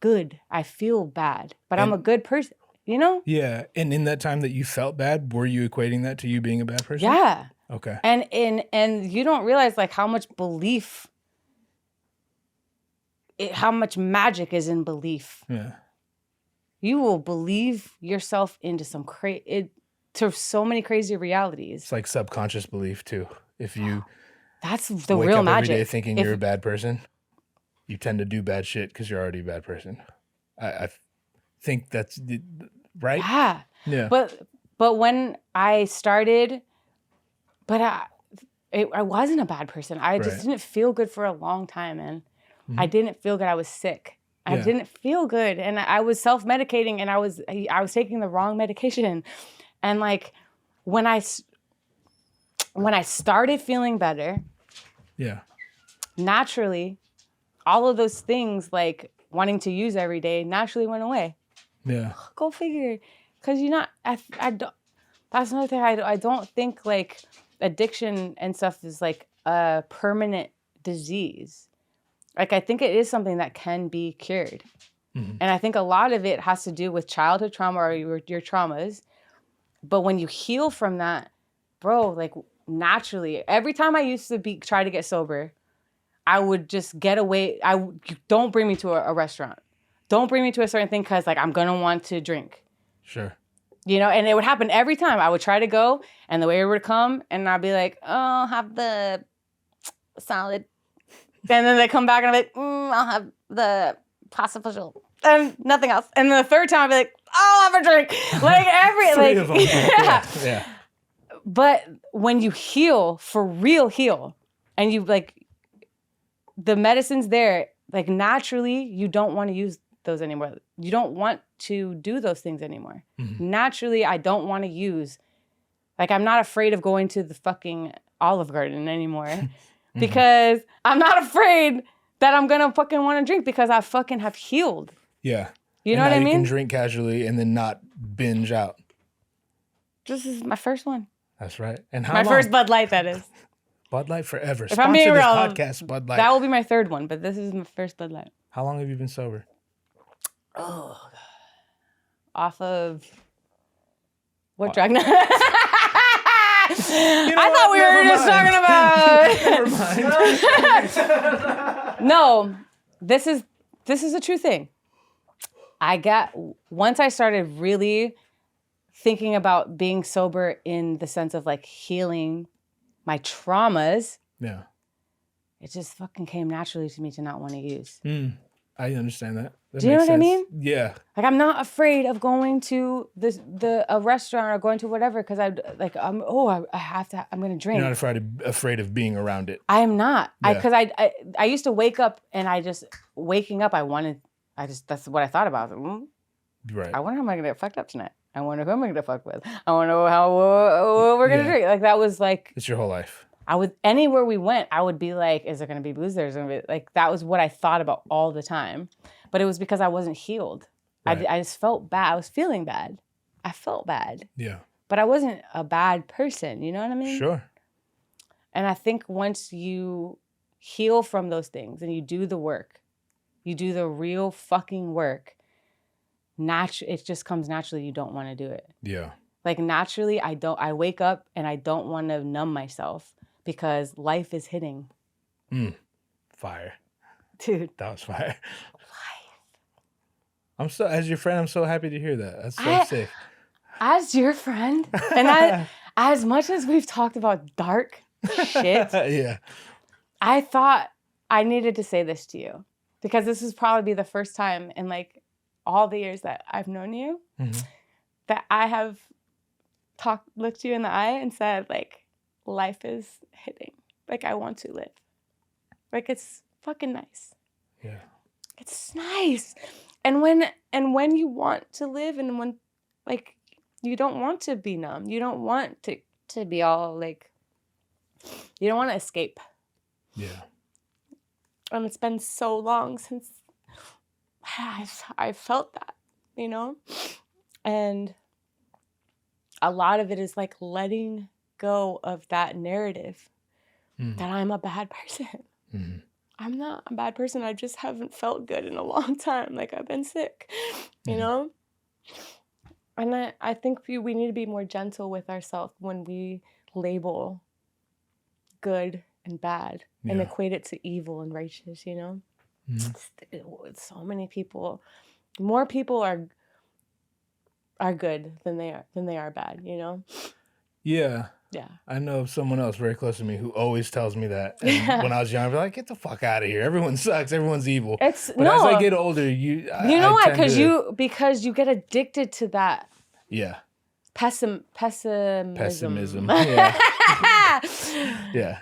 good. I feel bad, but I'm a good person, you know? Yeah. And in that time that you felt bad, were you equating that to you being a bad person? Yeah. Okay. And you don't realize like how much belief how much magic is in belief. Yeah. You will believe yourself into to so many crazy realities. It's like subconscious belief too. If you that's the wake real up magic. every day thinking you're a bad person, you tend to do bad shit because you're already a bad person. I think that's right. Yeah. Yeah. But when I started, I wasn't a bad person. I just didn't feel good for a long time, man. Mm-hmm. I didn't feel good. I was sick. I didn't feel good, and I was self-medicating, and I was taking the wrong medication, and like when I started feeling better, naturally, all of those things like wanting to use every day naturally went away. Yeah, go figure, because you're not. I don't. That's another thing. I don't think like addiction and stuff is like a permanent disease. Like, I think it is something that can be cured. Mm-hmm. And I think a lot of it has to do with childhood trauma or your traumas. But when you heal from that, bro, like naturally, every time I used to try to get sober, I would just get away. Don't bring me to a restaurant. Don't bring me to a certain thing because like I'm going to want to drink. Sure. You know, and it would happen every time. I would try to go and the waiter would come and I'd be like, oh, I'll have the salad. And then they come back and I'm like, I'll have the pasta fagioli and nothing else. And the third time I'll be like, I'll have a drink. Like Three of them. Yeah. But when you heal, for real heal, and you like, the medicine's there, like naturally you don't want to use those anymore. You don't want to do those things anymore. Mm-hmm. Naturally, I don't want to use, like I'm not afraid of going to the fucking Olive Garden anymore. Because I'm not afraid that I'm going to fucking want to drink because I fucking have healed. Yeah. You know what I mean? You can drink casually and then not binge out. This is my first one. That's right. And how long? My first Bud Light, that is. Bud Light forever. If I'm being real, podcast, Bud Light. That will be my third one, but this is my first Bud Light. How long have you been sober? Oh, God. Off of what drug? I thought we were just talking about. No, this is a true thing. Once I started really thinking about being sober in the sense of like healing my traumas. Yeah. It just fucking came naturally to me to not want to use. I understand that. Do you know what I mean? Yeah. Like I'm not afraid of going to a restaurant or going to whatever because I have to. I'm gonna drink. You're not afraid of being around it. I am not. Yeah. Because I used to wake up and waking up. That's what I thought about. Right. I wonder how am I gonna get fucked up tonight. I wonder who I'm gonna fuck with. I wonder what we're gonna drink. Like that was like. It's your whole life. Anywhere we went, I would be like, is there going to be booze? There's going to be like, that was what I thought about all the time. But it was because I wasn't healed. Right. I just felt bad. I was feeling bad. I felt bad. Yeah. But I wasn't a bad person. You know what I mean? Sure. And I think once you heal from those things and you do the work, you do the real fucking work, it just comes naturally. You don't want to do it. Yeah. Like naturally, I wake up and I don't want to numb myself. Because life is hitting. Fire. Dude. That was fire. Life. As your friend, I'm so happy to hear that. That's so sick. As your friend, and as much as we've talked about dark shit, yeah. I thought I needed to say this to you. Because this is probably the first time in like all the years that I've known you that I have looked you in the eye and said like, life is hitting. Like I want to live. Like it's fucking nice. Yeah. It's nice. And when you want to live and when like you don't want to be numb. You don't want to be all like you don't want to escape. Yeah. And it's been so long since I felt that, you know? And a lot of it is like letting go of that narrative that I'm a bad person. Mm-hmm. I'm not a bad person. I just haven't felt good in a long time. Like I've been sick, you know? And I think we need to be more gentle with ourselves when we label good and bad and equate it to evil and righteous, you know? So many people, more people are good than they are bad, you know? Yeah. Yeah. I know of someone else very close to me who always tells me that. And when I was young, I'd be like, get the fuck out of here. Everyone sucks. Everyone's evil. But as I get older, you know why? Because you get addicted to that. Yeah. Pessimism. Yeah. Yeah.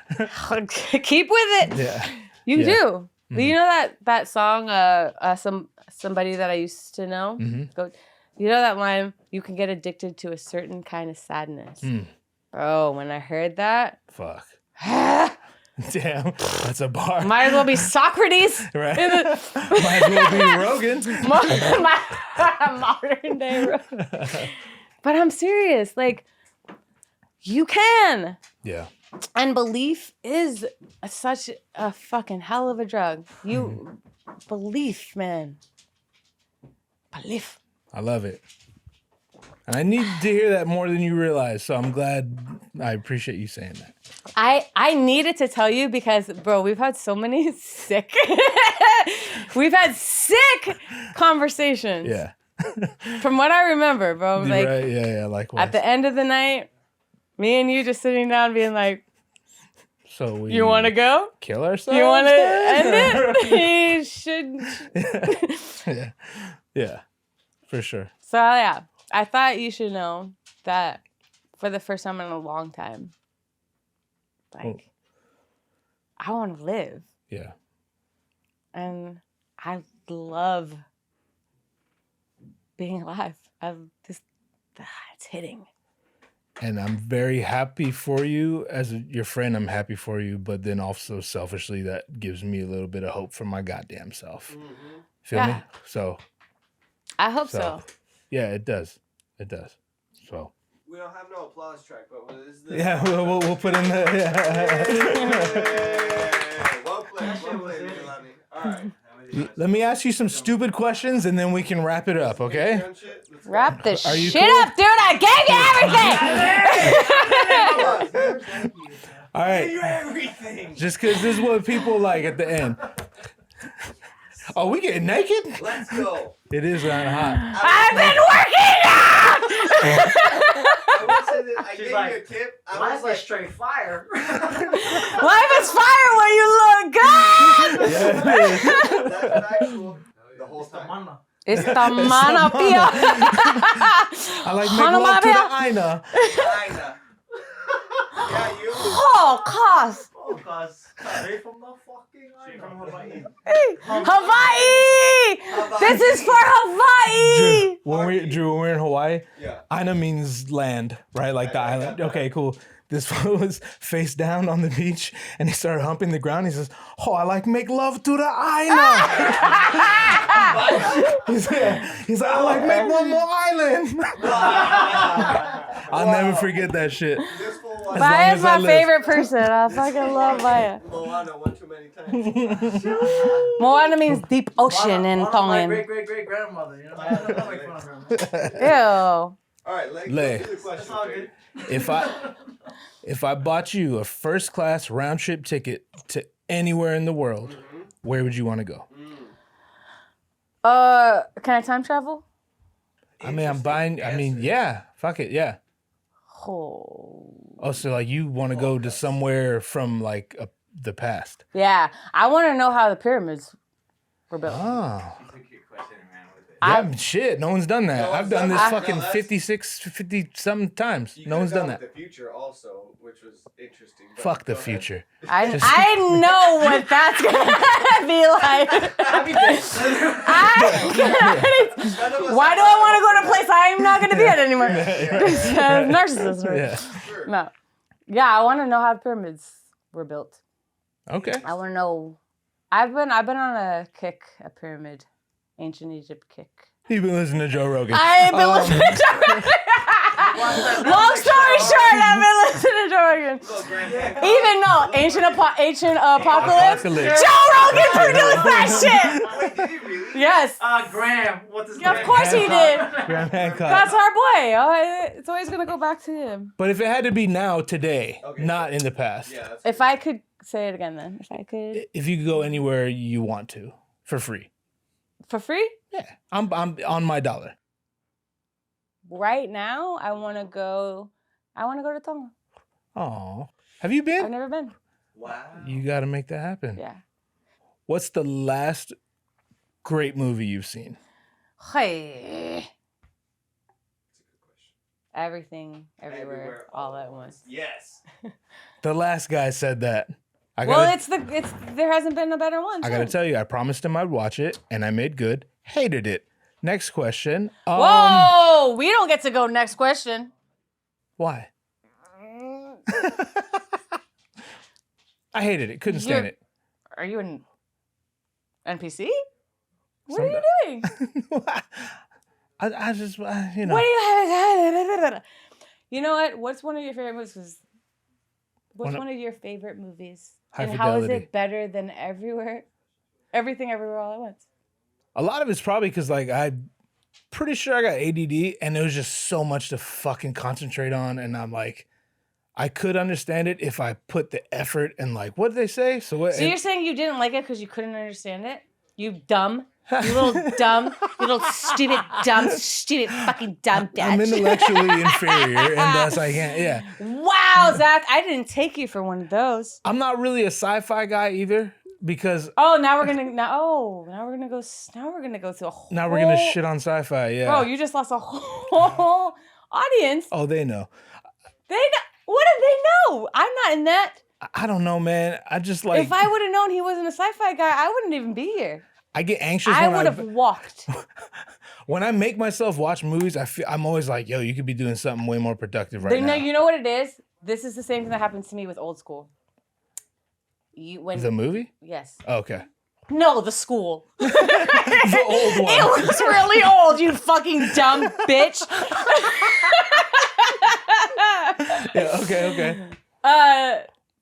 Keep with it. Yeah. You do. Mm-hmm. You know that song, somebody that I used to know? Mm-hmm. You know that line, you can get addicted to a certain kind of sadness. Bro, when I heard that. Fuck. Damn, that's a bar. Might as well be Socrates. Right. Might as well be Rogan. Modern day Rogan. But I'm serious. Like, you can. Yeah. And belief is such a fucking hell of a drug. Belief, man. Belief. I love it. And I need to hear that more than you realize. So I'm glad. I appreciate you saying that. I needed to tell you because, bro, we've had so many sick conversations. Yeah. From what I remember, bro. Like, right. Yeah. Likewise. At the end of the night, me and you just sitting down being like, so you want to go? Kill ourselves? You want to end it? You should. Yeah. For sure. So, yeah. I thought you should know that for the first time in a long time, like, I want to live. Yeah. And I love being alive. It's hitting. And I'm very happy for you. As your friend, I'm happy for you. But then also selfishly, that gives me a little bit of hope for my goddamn self. Mm-hmm. Feel me? So. I hope so. Yeah, it does. It does. So. We don't have no applause track, but what is this? Yeah, we'll put in the. Yeah. Well played, Leilani. All right. Let me ask you some stupid questions, and then we can wrap it up, okay? Wrap the shit up, dude. I gave you everything. All right. I gave you everything. Just because this is what people like at the end. Oh, we getting naked? Let's go. It is running hot. I've been working out. I will say that I gave you a tip. Life is straight fire. Life is fire when you look good. That's an actual. The whole time. It's the mana pia. I like make love to the Aina. Yeah, you. Oh, cause. Oh, cause straight from the fucking island. From Hawaii. Hawaii! This is for Hawaii! Drew, when we're in Hawaii, Yeah. Aina means land, right? Like the island. Okay, cool. This one was face down on the beach, and he started humping the ground. He says, "Oh, I like make love to the Aina." he's like, "I like make one more island." I'll never forget that shit. Maya's my favorite person. I fucking love Maya. Moana one too many times. Moana means deep ocean in My Tongan. great grandmother, you know. I don't make fun of her. Ew. All right, Lay. let's do the question. all good. If I bought you a first class round trip ticket to anywhere in the world, where would you want to go? Can I time travel? Yeah. Fuck it, yeah. Oh, so like you want to go to somewhere from like the past. yeah. I want to know how the pyramids were built. Oh. That's a cute question, man. With it. Yeah, shit, no one's done that. No one's I've done done this that. fucking No, that's- 50-some times. You No one's could've done gone that. with the future also, which was interesting. but Fuck the go ahead. future. I know what that's gonna be like. Why do I want to go to a place I'm not gonna be at anymore? Narcissism. Yeah. Sure. No. Yeah, I want to know how the pyramids were built. Okay. I want to know. I've been on a pyramid, ancient Egypt kick. You've been listening to Joe Rogan. I've been listening to Joe Rogan. Long story short, I've been listening to Joe Rogan. Even though ancient apocalypse, Joe Rogan produced that shit. Wait, did you really? Yes. Graham. What's his Yeah, name? of course he did. Graham Hancock. That's our boy. It's always gonna go back to him. But if it had to be now, today, Okay. not in the past. Yeah, that's If I could say it again, then if I could. If you could go anywhere you want to, for free. For free? Yeah, I'm on my dollar. Right now, I want to go to Tonga. Oh, have you been? I've never been. Wow. You got to make that happen. Yeah. What's the last great movie you've seen? Hey. Everything, everywhere, all at once. Yes. The last guy said that. There hasn't been a better one. I got to tell you, I promised him I'd watch it, and I made good. Hated it. Next question. Whoa! We don't get to go next question. Why? I hated it. Couldn't stand it. Are you an NPC? What are you doing? I just, What do you have? You know what? What's one of your favorite movies? What's one of your favorite movies? High and Fidelity. How is it better than Everything Everywhere All at Once? A lot of it's probably because, like, I'm pretty sure I got ADD, and there was just so much to fucking concentrate on, and I'm like, I could understand it if I put the effort and, like, what did they say? So you're saying you didn't like it because you couldn't understand it? You dumb. You little dumb. You little stupid fucking dumb bitch. I'm intellectually inferior, and thus I can't, yeah. Wow, Zach, I didn't take you for one of those. I'm not really a sci-fi guy either, because... Now we're gonna go to a whole... Now we're gonna shit on sci-fi, yeah. Bro, you just lost a whole audience. Oh, they know. They know. What do they know? I'm not in that. I don't know, man. I just like... If I would have known he wasn't a sci-fi guy, I wouldn't even be here. I get anxious I when would have walked. When I make myself watch movies, I'm always like, yo, you could be doing something way more productive right now. You know what it is? This is the same thing that happens to me with Old School. The movie? Yes. Oh, okay. No, the school. The old one. It was really old, you fucking dumb bitch. Yeah, okay.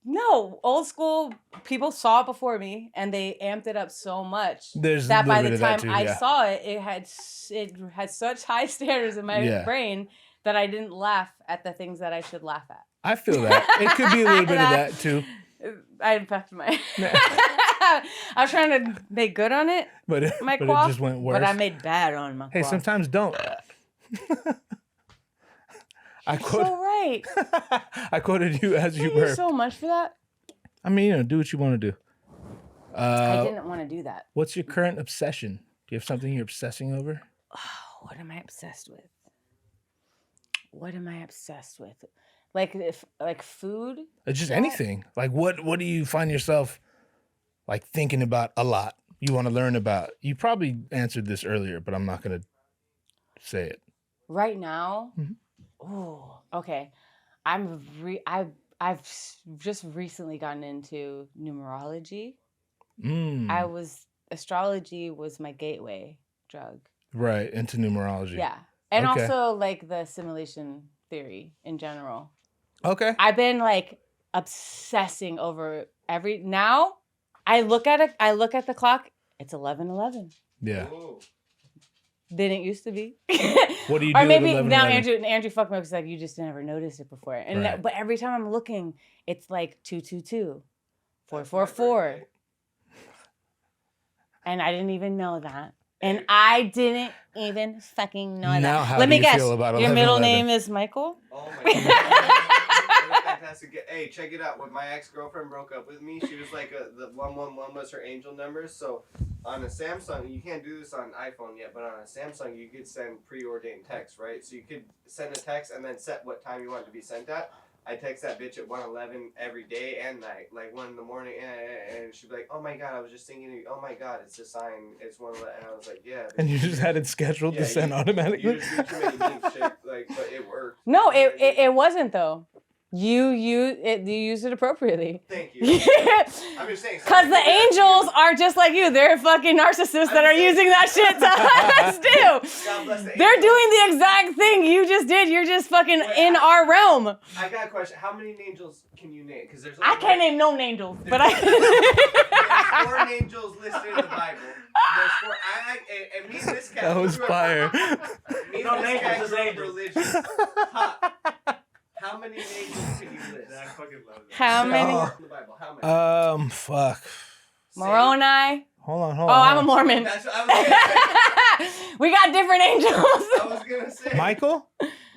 No, Old School, people saw it before me, and they amped it up so much There's that by a the little bit time of that too, I yeah. saw it, it had such high standards in my brain that I didn't laugh at the things that I should laugh at. I feel that. It could be a little bit of that too. I infected my... I was trying to make good on it, but it just went worse. But I made bad on my Hey, quaff. sometimes don't. I quoted you as you Thank you burped. so much for that. I mean, do what you want to do. I didn't want to do that. What's your current obsession? Do you have something you're obsessing over? Oh, what am I obsessed with? Like food? Just anything. Like what do you find yourself like thinking about a lot? You want to learn about? You probably answered this earlier, but I'm not going to say it. Right now? Mm-hmm. Oh, okay. I've just recently gotten into numerology. Astrology was my gateway drug. Right, into numerology. Yeah. And Okay. also like the simulation theory in general. Okay. I've been like obsessing over now I look at the clock, it's 11:11. Yeah. Ooh. Didn't used to be. What do you do Or at maybe 11, now 11? Andrew fucked me up because like you just never noticed it before. And Right. but every time I'm looking, it's like 222, 444. And I didn't even know that. And I didn't even fucking know Now that. how Let do me you guess. feel about Your middle 11:11? name is Michael? Oh my god. Fantastic. Hey, check it out. When my ex-girlfriend broke up with me, she was like, the 111 was her angel number. So on a Samsung, you can't do this on iPhone yet, but on a Samsung, you could send preordained text, right? So you could send a text and then set what time you want it to be sent at. I text that bitch at 1:11 every day and night, like 1 in the morning, and she'd be like, "Oh my god, I was just thinking of you. Oh my god, it's a sign. It's 1:11." And I was like, "Yeah." And you just had it scheduled to send automatically? You just do too many things, shit, like, but it worked. No, it wasn't though. You used it appropriately. Thank you. I'm just saying. Because the angels are just like you. They're fucking narcissists that are using that shit to us too. God bless the They're angels. doing the exact thing you just did. You're just fucking in our realm. I got a question. How many angels can you name? Because there's I can't name no angels, but There's I 4 angels listed in the Bible. There's 4. And me and this cat. That was fire. Me and No, this cat angels, grew up angels. religious. How many angels can you list? I fucking love that. how many? Oh. In the Bible, how many? Fuck. Moroni, Hold on. Oh, I'm a Mormon. That's what I was gonna say. We got different angels. I was gonna say. Michael?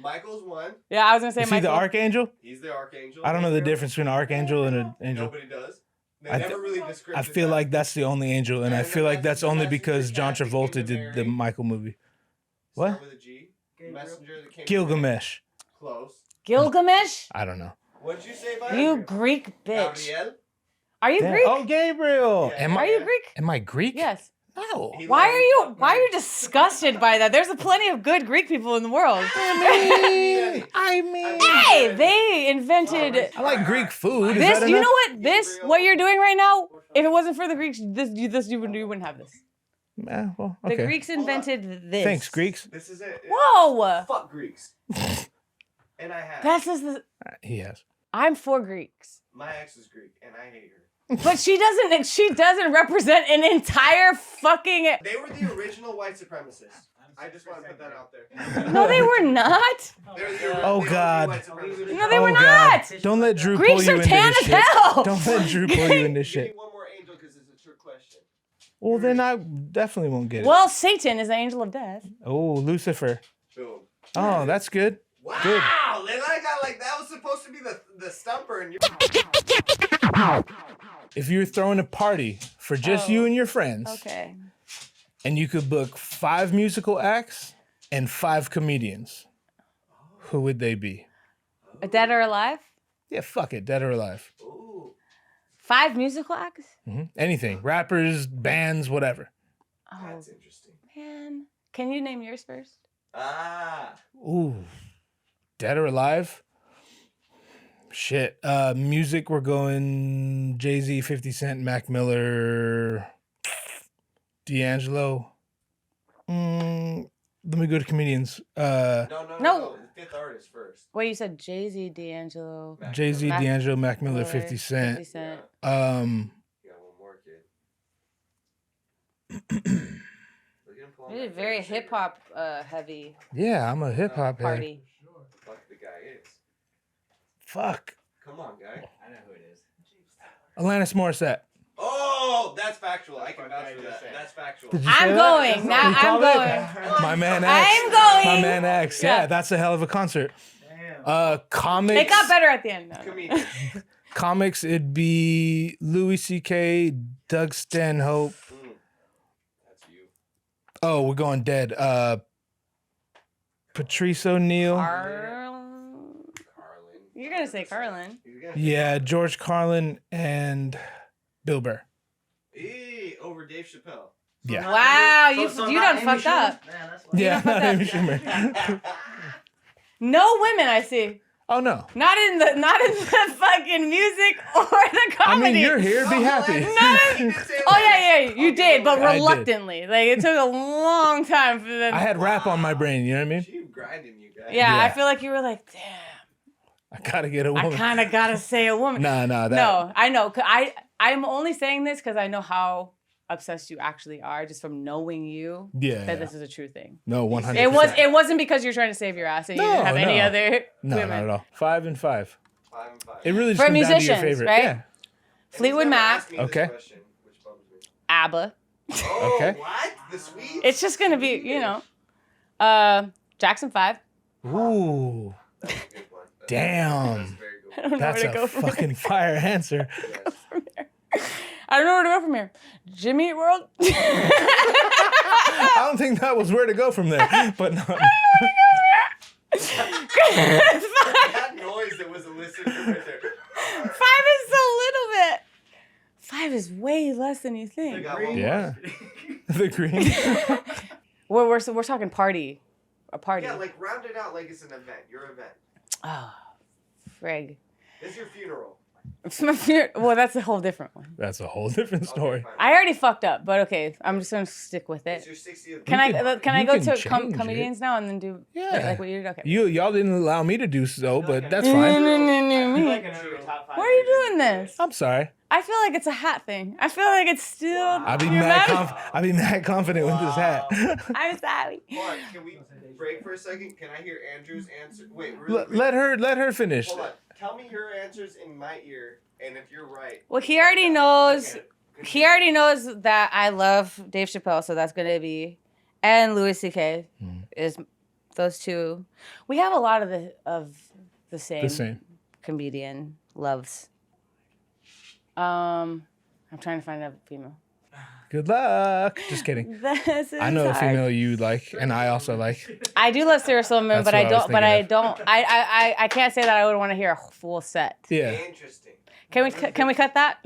Michael's one. Yeah, I was gonna say Is he Michael. the archangel? He's the archangel. I don't know the difference between an archangel and an angel. Nobody does. They never really describe I feel like that's the only angel, and I feel like that's only because John Travolta did the Michael movie. What? Start with a G. Messenger that came Gilgamesh. Close. Gilgamesh? I don't know. What'd you say about You it? Greek bitch. Gabriel? Are you Damn. Greek? Oh, Gabriel. Yeah. Am Are I? you Greek? Am I Greek? Yes. No. Why are you disgusted by that? There's plenty of good Greek people in the world. I mean. Hey, they invented I like Greek food. Is this. that You enough? know what you're doing right now? If it wasn't for the Greeks, you wouldn't have this. Yeah, well, okay. The Greeks invented this. Thanks, Greeks. This is it. Whoa! Fuck Greeks. And I have. That's just the. He has. I'm for Greeks, My ex is Greek, and I hate her. but she doesn't. She doesn't represent an entire fucking. They were the original white supremacists. I just want to put that out there. No, they were not. They were the Oh, they were the God. white supremacists. No, they were God. not. Don't let Drew pull Greeks you are into tan this as shit. hell. Don't let Drew pull you into this Give me shit. one more angel because it's a trick question. Well, then I definitely won't get it. Well, Satan is the angel of death. Oh, Lucifer. Boom. Oh, that's good. Wow! Good. Then I got like that was supposed to be the stumper, and you. If you're throwing a party for just you and your friends, Okay. and you could book 5 musical acts and 5 comedians, who would they be? A dead or alive? Yeah, fuck it, dead or alive. Ooh. 5 musical acts? Anything, rappers, bands, whatever. Oh That's interesting. man, can you name yours first? Ah. Ooh, dead or alive? Shit. Music, we're going Jay-Z, 50 Cent, Mac Miller, D'Angelo. Let me go to comedians. No. No. The fifth artist first. Wait, you said Jay-Z, D'Angelo. Jay-Z, Mac D'Angelo, Mac Miller, Miller, 50 Cent. 50 Cent. You got one more kid. Look at him pulling This is that very trigger. hip hop heavy Yeah, I'm a hip hop head. party. Fuck the guy is. Fuck. Come on, guy. I know who it is. Alanis Morissette. Oh, that's factual. I can vouch for that. That's factual. Did you say I'm that? going. Now You I'm called going. it? My man X. I'm going. My man X. Yeah, Yeah. that's a hell of a concert. Damn. Comics. It got better at the end. No. Comedian. Comics, it'd be Louis C.K., Doug Stanhope. That's you. Oh, we're going dead. Patrice O'Neill. Carlin. You're gonna say Carlin. He's gonna Yeah, George Carlin and Bill Burr. over Dave Chappelle. Yeah. Wow, you So you not done Amy fucked Schumer? up. Man, that's why. Yeah, fuck not up. Amy Schumer. No women, I see. Oh no. Not in the fucking music or the I comedy. mean, you're here. Be happy. Oh yeah, you did, but I did. reluctantly. Like it took a long time for them. I had rap on my brain. You know what I mean? She grinding you guys. Yeah, I Yeah. feel like you were like, damn. I gotta get a I woman. kind of gotta say a woman. Nah, that. No, I know. I'm only saying this because I know how obsessed you actually are, just from knowing you. Yeah. That this is a true thing. No, 100%. It wasn't because you're trying to save your ass and you No, didn't have any no. other No, women. not at all. 5 and 5. 5 and 5. It really just For comes down to your musicians, favorite. right? Yeah. Fleetwood Mac, Okay. Question, which bums me. ABBA. Oh, Okay. what? The Swedes? It's just gonna be, Jackson 5. Ooh. That's a good one. Damn. That's a very good I one. don't know That's where to a go from fucking fire answer. I don't know where to go from here. Jimmy Eat World. I don't think that was where to go from there. But no. That noise that was elicited right there. 5 is so little bit. 5 is way less than you I think. got one more. Yeah. The green. We're talking party. A party. Yeah, like round it out like it's an event. Your event. Oh, frig. It's your funeral. Well, that's a whole different one. That's a whole different Okay, story. fine. I already fucked up, but okay, I'm just gonna stick with It's it. your 60th. Can I You go can to change it. comedians now and then do Yeah. like what you did? Okay. Y'all didn't allow me to do so, but that's I fine. feel like I know your top 5. Why are you doing this? I'm sorry. I feel like it's a hat thing. I feel like it's still. I'll be You're mad. mad? I'll be mad confident with this hat. I'm sorry. Hold on, can we break for a second? Can I hear Andrew's answer? Wait, really quick. let her finish. Hold on. Tell me your answers in my ear, and if you're right. Well, he already knows. Okay. He already knows that I love Dave Chappelle, so that's gonna be, and Louis C.K. is those two. We have a lot of the same comedian loves. I'm trying to find a female. Good luck. Just kidding. I know a female you like, and I also like. I do love Sarah Silverman, but I don't. I can't say that I would want to hear a full set. Yeah. Interesting. Can we cut that?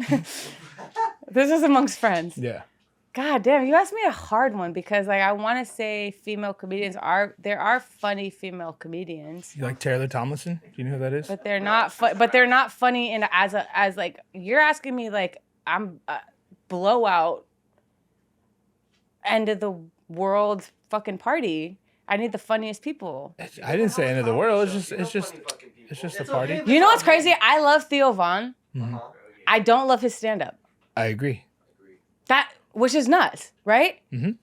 This is amongst friends. Yeah. God damn, you asked me a hard one because like I want to say female comedians there are funny female comedians. You like Taylor Tomlinson? Do you know who that is? But they're not funny in as like you're asking me like I'm blowout end of the world fucking party. I need the funniest people. I didn't say end of the world. It's just a party. You know what's crazy? I love Theo Von. I don't love his stand up. I agree. Which is nuts, right? Mm-hmm.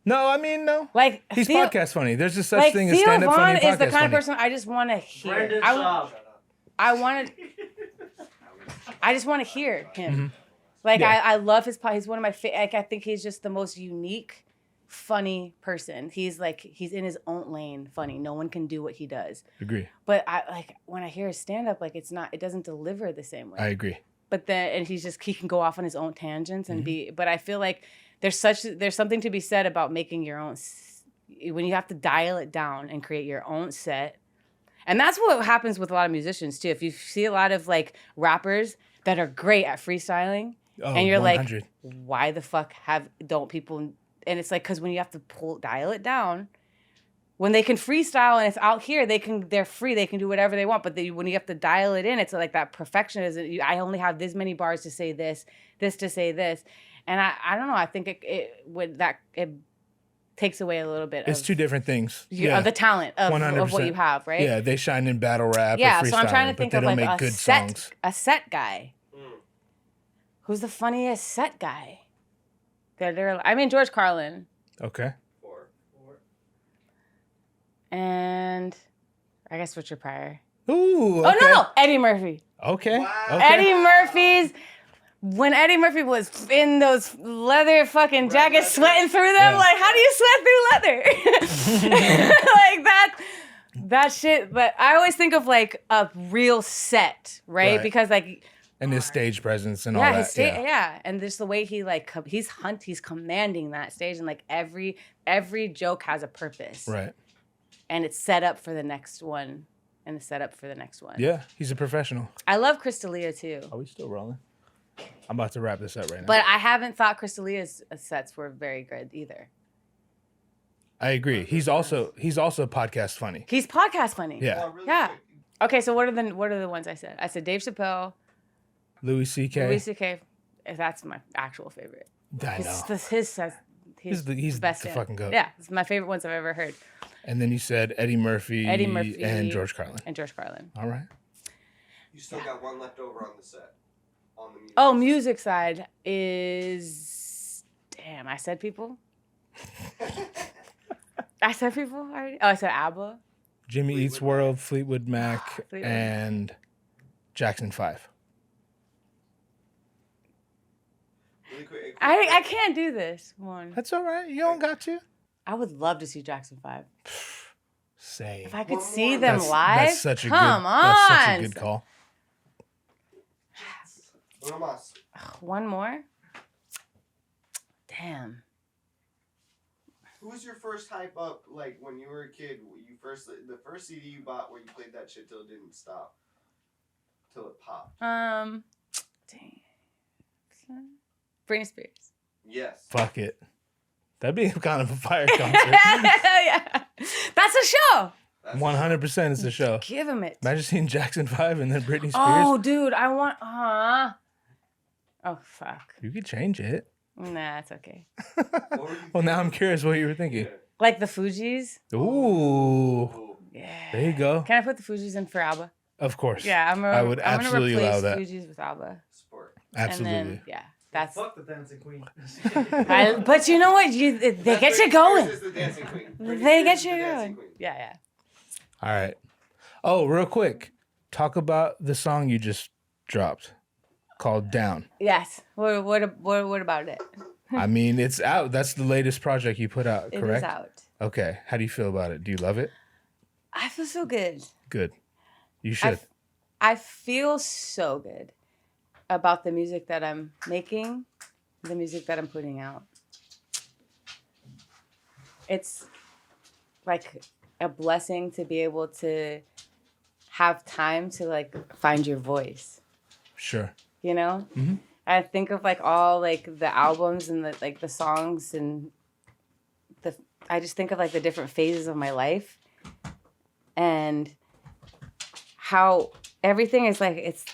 No, I mean, no. Like he's podcast funny. There's just such thing as stand-up funny. Theo Von is the kind of person I just want to hear. I just want to hear him. Mm-hmm. Like Yeah. I love his pod. He's one of my favorite. Like I think he's just the most unique, funny person. He's in his own lane, funny. No one can do what he does. Agree. But I like when I hear his stand-up, like it doesn't deliver the same way. I agree. But then he can go off on his own tangents and but I feel like there's something to be said about making your own, when you have to dial it down and create your own set. And that's what happens with a lot of musicians too. If you see a lot of like rappers that are great at freestyling and you're 100. like, why the fuck don't people, and it's like, cause when you have to dial it down, when they can freestyle and it's out here, they're free. They can do whatever they want. But when you have to dial it in, it's like that perfectionism. I only have this many bars to say this to say this, and I don't know. I think it takes away a little bit. It's two different things. Of the talent of what you have, right? Yeah, they shine in battle rap. Yeah, or so I'm trying to think of like a set guy. Who's the funniest set guy? George Carlin. Okay. And I guess Richard Pryor. Ooh. Okay. Oh no, Eddie Murphy. Okay. Wow. Okay. Eddie Murphy's when Eddie Murphy was in those leather fucking jackets, sweating through them. Like, how do you sweat through leather? Like that shit. But I always think of like a real set, right? Because like. And his stage presence and all that. And just the way he like he's commanding that stage, and like every joke has a purpose. Right. And it's set up for the next one. And it's set up for the next one. Yeah, he's a professional. I love Chris D'Elia too. Are we still rolling? I'm about to wrap this up right now. But I haven't thought Chris D'Elia's sets were very good either. I agree. He's also podcast funny. He's podcast funny. Yeah. Yeah. Okay, so what are the ones I said? I said Dave Chappelle, Louis C.K. That's my actual favorite. I know. He's the best fucking goat. Yeah, it's my favorite ones I've ever heard. And then you said Eddie Murphy and George Carlin. All right. You still got one left over on the set. On the music. Oh, music side is... Damn, I said people? I said people already? Oh, I said ABBA. Jimmy Eats World, Fleetwood Mac, and Jackson 5. Really quick. I can't do this one. That's all right. You don't got to. I would love to see Jackson 5. Same. If I could see them live, that's such a come on. That's such a good call. One more? Damn. Who was your first hype up, like, when you were a kid? The first CD you bought where you played that shit till it didn't stop? Till it popped? Dang. Britney Spears. Yes. Fuck it. That'd be kind of a fire concert. Yeah. That's a show. 100% it's a show. Give him it. Imagine seeing Jackson 5 and then Britney Spears. Oh, dude, I want... Oh, fuck. You could change it. Nah, it's okay. Well, now I'm curious what you were thinking. Like the Fugees? Ooh. Yeah. There you go. Can I put the Fugees in for ABBA? Of course. Yeah, I would absolutely allow that. Fugees with ABBA. Sport. Absolutely. And then, yeah. That's Fuck the dancing queen. but you know what? They get you going. The dancing queen. They get you going. Yeah. All right. Oh, real quick. Talk about the song you just dropped. called Down. Yes. What about it? I mean, it's out. That's the latest project you put out, correct? It is out. Okay. How do you feel about it? Do you love it? I feel so good. Good. You should. I feel so good about the music that I'm making, the music that I'm putting out. It's like a blessing to be able to have time to like find your voice. Sure. You know? Mm-hmm. I think of like all like the albums and the songs and I just think of like the different phases of my life and how everything is like it's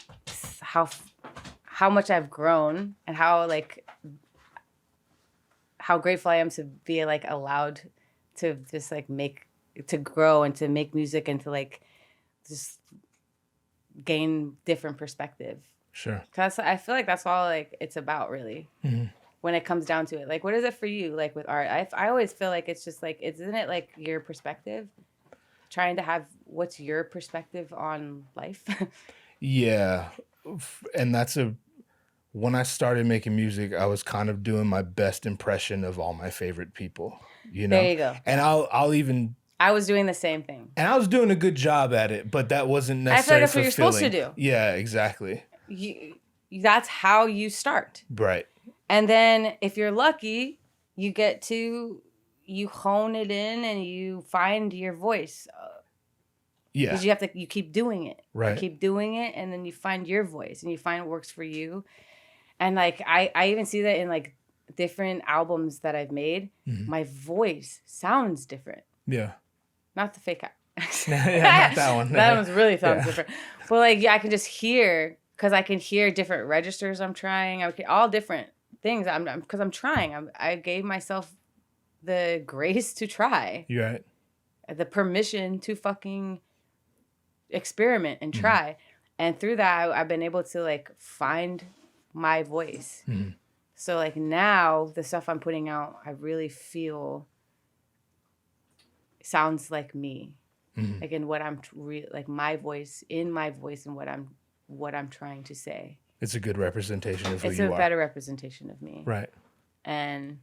how much I've grown and how grateful I am to be like allowed to just like to grow and to make music and to like just gain different perspective. Sure. Cause I feel like that's all like it's about really. Mm-hmm. When it comes down to it, like what is it for you? Like with art, I always feel like it's just like isn't it like your perspective? Trying to have what's your perspective on life? Yeah, and when I started making music, I was kind of doing my best impression of all my favorite people. You know, there you go. And I'll even. I was doing the same thing. And I was doing a good job at it, but that wasn't necessarily I feel like that's what you're fulfilling. supposed to do. Yeah, exactly. That's how you start. Right. And then if you're lucky, you hone it in and you find your voice. Yeah. Because you keep doing it. Right. You keep doing it and then you find your voice and you find what works for you. And like I even see that in like different albums that I've made. Mm-hmm. My voice sounds different. Yeah. Not the fake yeah, not that one. That one really sounds different. But like I can just hear because I can hear different registers I'm trying. All different things. Because I'm trying. I gave myself the grace to try. You're right. The permission to fucking experiment and try. Mm-hmm. And through that, I've been able to like find my voice. Mm-hmm. So like now the stuff I'm putting out, I really feel sounds like me. Mm-hmm. Like in what I'm like my voice and what I'm trying to say. It's a good representation of who you are. It's a better representation of me. Right. And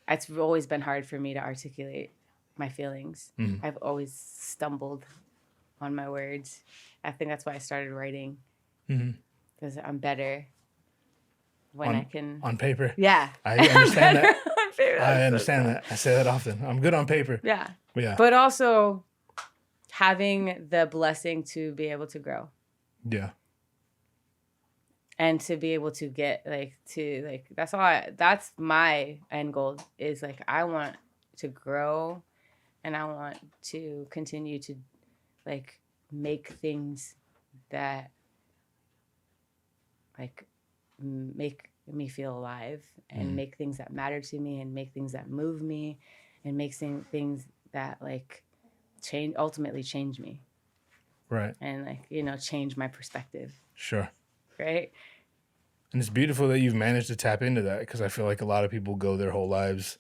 it's always been hard for me to articulate my feelings. Mm-hmm. I've always stumbled on my words. I think that's why I started writing. Because I'm better when I can... On paper? Yeah. I understand that. On paper. I understand that. I say that often. I'm good on paper. Yeah. Yeah. But also having the blessing to be able to grow. Yeah. And to be able to get that's my end goal is like I want to grow and I want to continue to like make things that like make me feel alive and make things that matter to me and make things that move me and make things that like ultimately change me. Right. And like, change my perspective. Sure. Right. And it's beautiful that you've managed to tap into that because I feel like a lot of people go their whole lives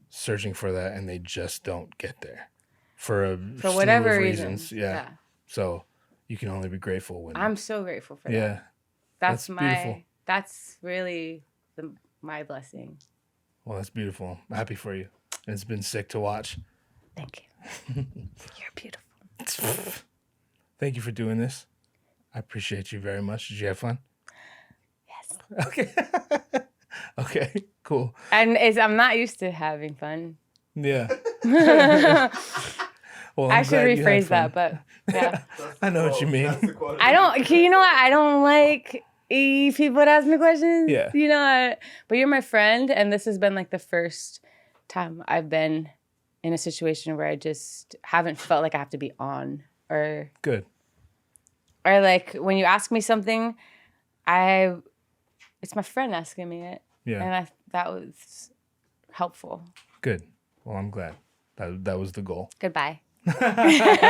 searching for that and they just don't get there for whatever reasons. Yeah. So you can only be grateful when I'm so grateful for that. Yeah. That's beautiful. That's really my blessing. Well, that's beautiful. I'm happy for you. And it's been sick to watch. Thank you. You're beautiful. Thank you for doing this. I appreciate you very much. Did you have fun? Yes. Okay. Okay, cool. And I'm not used to having fun. Yeah. Well, I should rephrase that, but yeah. I know what you mean. I don't, you know what? I don't like people that ask me questions. Yeah. But you're my friend, and this has been like the first time I've been in a situation where I just haven't felt like I have to be on or. Good. Or like when you ask me something, it's my friend asking me it. Yeah. And that was helpful. Good. Well, I'm glad. That was the goal. Goodbye. I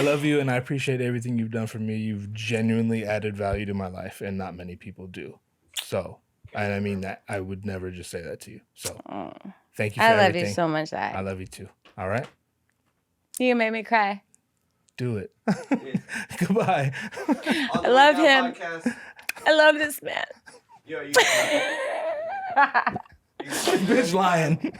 love you and I appreciate everything you've done for me. You've genuinely added value to my life and not many people do. So, and I mean that. I would never just say that to you. So, thank you for everything. I love you so much, I love you too. All right? You made me cry. Do it. Goodbye. I love him. Podcast. I love this man. Yo, you bitch lying.